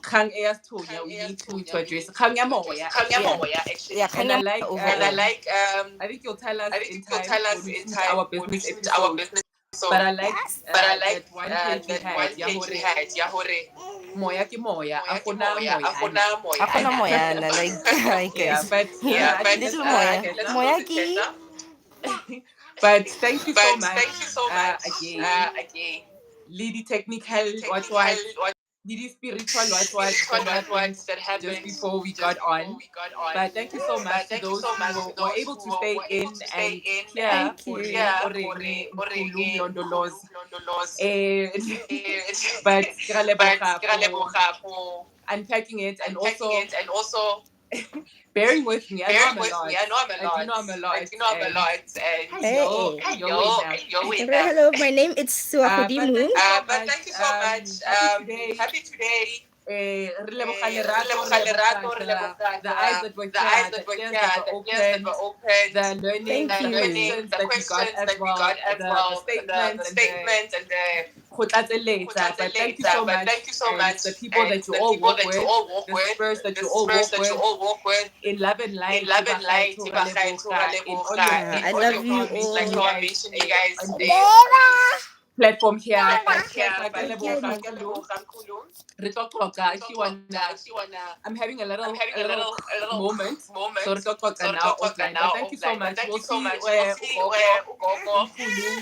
Speaker 1: Kang Tonya, we need to address Kang Yamoya
Speaker 2: Yeah.
Speaker 1: actually.
Speaker 4: Yeah, actually.
Speaker 2: Yeah,
Speaker 1: And I
Speaker 2: Kanya
Speaker 1: like
Speaker 4: And I
Speaker 2: overall.
Speaker 4: like
Speaker 1: I think you'll tell us
Speaker 4: I think
Speaker 1: in
Speaker 4: you'll
Speaker 1: time
Speaker 4: tell
Speaker 1: when
Speaker 4: us
Speaker 1: we
Speaker 4: in
Speaker 1: shoot
Speaker 4: time
Speaker 1: our
Speaker 4: when we
Speaker 1: business
Speaker 4: shoot our
Speaker 1: episode.
Speaker 4: business
Speaker 1: But
Speaker 4: episode.
Speaker 1: I like
Speaker 2: Yes.
Speaker 4: But I like
Speaker 1: that one page you
Speaker 4: that
Speaker 1: had,
Speaker 4: one page you
Speaker 1: Yahore,
Speaker 4: had, Yahore.
Speaker 1: Moya ki Moya,
Speaker 4: Moya ki
Speaker 1: Afuna
Speaker 4: moya,
Speaker 1: Moyana.
Speaker 4: akuna
Speaker 2: Akona
Speaker 4: moyana.
Speaker 2: Moyana, like hi
Speaker 1: Yeah,
Speaker 2: guys.
Speaker 1: but
Speaker 2: Yeah,
Speaker 1: I think let's
Speaker 2: little
Speaker 1: close the
Speaker 2: Moya.
Speaker 4: Let's
Speaker 1: chapter.
Speaker 4: close the
Speaker 2: Moyaki.
Speaker 4: chapter.
Speaker 1: But thank you so
Speaker 4: But
Speaker 1: much
Speaker 4: thank you so much
Speaker 1: again.
Speaker 4: again.
Speaker 1: Lady technical,
Speaker 4: Lady
Speaker 1: what?
Speaker 4: technical
Speaker 1: Lady spiritual, what
Speaker 4: spiritual
Speaker 1: that happened
Speaker 4: that
Speaker 1: just
Speaker 4: happened
Speaker 1: before we
Speaker 4: just
Speaker 1: got
Speaker 4: before
Speaker 1: on.
Speaker 4: we got on.
Speaker 1: But thank you so much
Speaker 4: But
Speaker 1: to
Speaker 4: thank you
Speaker 1: those
Speaker 4: so
Speaker 1: who
Speaker 4: much to
Speaker 1: were
Speaker 4: those
Speaker 1: able
Speaker 4: who
Speaker 1: to stay
Speaker 4: were able
Speaker 1: in
Speaker 4: to stay
Speaker 1: and
Speaker 4: in
Speaker 1: hear
Speaker 4: and
Speaker 2: Thank you.
Speaker 1: Ore,
Speaker 4: hear
Speaker 1: Orenge, Mkhulu,
Speaker 4: Orenge
Speaker 1: Mlondolozi.
Speaker 4: Mlondolozi.
Speaker 1: Eh,
Speaker 4: Eh,
Speaker 1: but ke ra
Speaker 4: but
Speaker 1: leboga
Speaker 4: ke ra
Speaker 1: for
Speaker 4: leboga for
Speaker 1: unpacking it and
Speaker 4: unpacking
Speaker 1: also
Speaker 4: it and also
Speaker 1: bearing with me. I know I'm
Speaker 4: bearing
Speaker 1: a
Speaker 4: with me.
Speaker 1: lot.
Speaker 4: I know I'm a
Speaker 1: I do
Speaker 4: lot.
Speaker 1: know I'm a lot.
Speaker 4: I do know I'm a
Speaker 1: And
Speaker 4: lot. And
Speaker 1: hey
Speaker 2: Hey,
Speaker 1: yo,
Speaker 2: hey.
Speaker 1: hey yo, wait now.
Speaker 4: Wait now.
Speaker 2: Hello, my name is
Speaker 1: But
Speaker 2: Suahudimu.
Speaker 1: thank you so
Speaker 4: But
Speaker 1: much.
Speaker 4: thank you so much.
Speaker 1: Happy today.
Speaker 4: Happy today.
Speaker 1: Re leboga
Speaker 4: Re
Speaker 1: Lerato, re
Speaker 4: leboga
Speaker 1: leboga
Speaker 4: Lerato, re leboga
Speaker 1: the eyes that were
Speaker 4: the
Speaker 1: here,
Speaker 4: eyes
Speaker 1: the
Speaker 4: that were
Speaker 1: ears that
Speaker 4: here,
Speaker 1: were
Speaker 4: the ears that
Speaker 1: opened,
Speaker 4: were opened,
Speaker 1: the learning,
Speaker 2: Thank
Speaker 4: the
Speaker 1: the
Speaker 2: you.
Speaker 4: learning,
Speaker 1: questions
Speaker 4: the
Speaker 1: that we got
Speaker 4: questions
Speaker 1: as
Speaker 4: that we got
Speaker 1: well,
Speaker 4: as
Speaker 1: the
Speaker 4: well,
Speaker 1: statements
Speaker 4: the
Speaker 1: and the
Speaker 4: statements and the
Speaker 1: khutlatseletsa. But thank you so
Speaker 4: but
Speaker 1: much.
Speaker 4: thank you so
Speaker 1: And
Speaker 4: much.
Speaker 1: the people
Speaker 4: And
Speaker 1: that you
Speaker 4: the
Speaker 1: all
Speaker 4: people
Speaker 1: work
Speaker 4: that you
Speaker 1: with,
Speaker 4: all work
Speaker 1: the
Speaker 4: with,
Speaker 1: spurs that
Speaker 4: the
Speaker 1: you all
Speaker 4: spurs
Speaker 1: work
Speaker 4: that you
Speaker 1: with,
Speaker 4: all work with,
Speaker 1: in love and
Speaker 4: in
Speaker 1: light,
Speaker 4: love and light,
Speaker 1: in all your
Speaker 2: Ah, I
Speaker 1: peaks,
Speaker 2: love
Speaker 1: like how
Speaker 2: you
Speaker 1: I mentioned
Speaker 4: like
Speaker 1: you
Speaker 2: all.
Speaker 4: how I
Speaker 1: guys
Speaker 4: mentioned you guys
Speaker 1: on this
Speaker 2: Adela.
Speaker 1: platform here.
Speaker 4: platform
Speaker 1: But
Speaker 4: here,
Speaker 1: Kesla
Speaker 4: but
Speaker 2: Thank you,
Speaker 1: Keleboga
Speaker 2: my.
Speaker 1: Nkulu,
Speaker 4: Kamkulu.
Speaker 1: Rito Koka, actually wanna
Speaker 4: Actually wanna
Speaker 1: I'm having a
Speaker 4: I'm
Speaker 1: little
Speaker 4: having a little
Speaker 1: moment. So
Speaker 4: moment.
Speaker 1: we're
Speaker 4: So
Speaker 1: talking
Speaker 4: we're
Speaker 1: now
Speaker 4: talking
Speaker 1: offline. But
Speaker 4: now
Speaker 1: thank you so
Speaker 4: offline. But
Speaker 1: much.
Speaker 4: thank
Speaker 1: We'll
Speaker 4: you so
Speaker 1: see
Speaker 4: much. We'll
Speaker 1: where
Speaker 4: see where Ugogo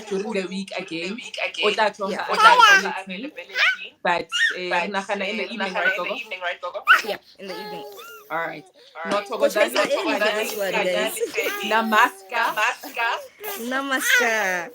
Speaker 1: during the week
Speaker 4: during the
Speaker 1: again.
Speaker 4: week again.
Speaker 1: Otato
Speaker 2: Yeah.
Speaker 1: her
Speaker 4: Otato her
Speaker 1: availability.
Speaker 4: availability.
Speaker 1: But
Speaker 4: But
Speaker 1: in the evening, right,
Speaker 4: Nahana in the
Speaker 1: Gogo?
Speaker 4: evening, right, Gogo?
Speaker 2: Yeah, in the evening.
Speaker 1: All right.
Speaker 4: All
Speaker 1: No
Speaker 4: right.
Speaker 2: Coach
Speaker 1: Togozani,
Speaker 2: Pesa
Speaker 4: Not
Speaker 2: early for
Speaker 1: Skadi,
Speaker 2: this
Speaker 4: Togozani,
Speaker 2: one,
Speaker 1: Skadi,
Speaker 2: guys.
Speaker 4: Skadi, Skadi,
Speaker 1: Namaska.
Speaker 4: Namaska.
Speaker 2: Namaskar.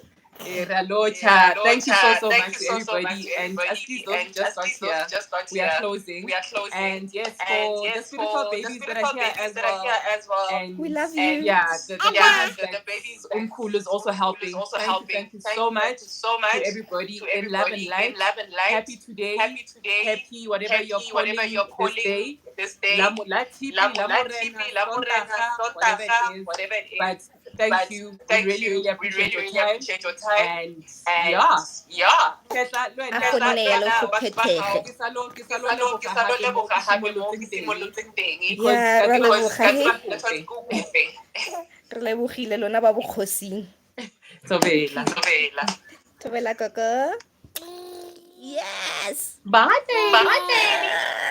Speaker 1: Ralocha. Thank you so, so
Speaker 4: Thank
Speaker 1: much
Speaker 4: you
Speaker 1: to
Speaker 4: so much to
Speaker 1: everybody. And as
Speaker 4: everybody.
Speaker 1: least those who
Speaker 4: And
Speaker 1: just
Speaker 4: as
Speaker 1: got
Speaker 4: least those who
Speaker 1: here,
Speaker 4: just got
Speaker 1: we are
Speaker 4: here,
Speaker 1: closing.
Speaker 4: we are closing.
Speaker 1: And yes,
Speaker 4: And
Speaker 1: for the
Speaker 4: yes,
Speaker 1: spiritual
Speaker 4: for the
Speaker 1: babies that are
Speaker 4: spiritual
Speaker 1: here
Speaker 4: babies
Speaker 1: as
Speaker 4: that are here
Speaker 1: well.
Speaker 4: as well.
Speaker 2: We
Speaker 1: And
Speaker 2: love
Speaker 4: And
Speaker 2: you.
Speaker 1: yeah, the
Speaker 4: yeah,
Speaker 1: babies that
Speaker 4: the babies that
Speaker 1: Umkulu is also
Speaker 4: Unkulu is
Speaker 1: helping.
Speaker 4: also helping.
Speaker 1: Thank you so
Speaker 4: Thank
Speaker 1: much
Speaker 4: you so
Speaker 1: to
Speaker 4: much
Speaker 1: everybody
Speaker 4: to
Speaker 1: in love and
Speaker 4: everybody in
Speaker 1: light.
Speaker 4: love and light.
Speaker 1: Happy today.
Speaker 4: Happy today.
Speaker 1: Happy whatever you're
Speaker 4: Happy whatever
Speaker 1: calling
Speaker 4: you're
Speaker 1: this
Speaker 4: calling
Speaker 1: day.
Speaker 4: this day.
Speaker 1: La tipi, la morena,
Speaker 4: La Morena,
Speaker 1: sontaga, whatever it
Speaker 4: Sontaga,
Speaker 1: is.
Speaker 4: whatever it is.
Speaker 1: But thank
Speaker 4: But
Speaker 1: you. We
Speaker 4: thank
Speaker 1: really,
Speaker 4: you.
Speaker 1: really
Speaker 4: We
Speaker 1: appreciate
Speaker 4: really,
Speaker 1: your
Speaker 4: really
Speaker 1: time.
Speaker 4: appreciate your time.
Speaker 1: And
Speaker 4: And
Speaker 1: yeah.
Speaker 4: yeah.
Speaker 1: Ketla,
Speaker 2: Ako
Speaker 1: Lwena,
Speaker 2: nelo
Speaker 4: Lwena,
Speaker 2: go phethege.
Speaker 1: ke sa lo leboga hape mo
Speaker 4: leboga
Speaker 1: ke
Speaker 4: hape mo ke
Speaker 1: simolotseng teng.
Speaker 4: simolotseng teng.
Speaker 1: Because
Speaker 2: Yeah,
Speaker 1: ka
Speaker 2: ra
Speaker 1: tshwanetse
Speaker 4: Because
Speaker 1: ke
Speaker 2: leboga
Speaker 1: kope.
Speaker 2: he.
Speaker 4: that's what ko kope.
Speaker 2: Re lebogile lona ba bokgosing.
Speaker 1: Thobela.
Speaker 4: Thobela.
Speaker 2: Thobela koko. Yes.
Speaker 1: Bye, baby.
Speaker 4: Bye, baby.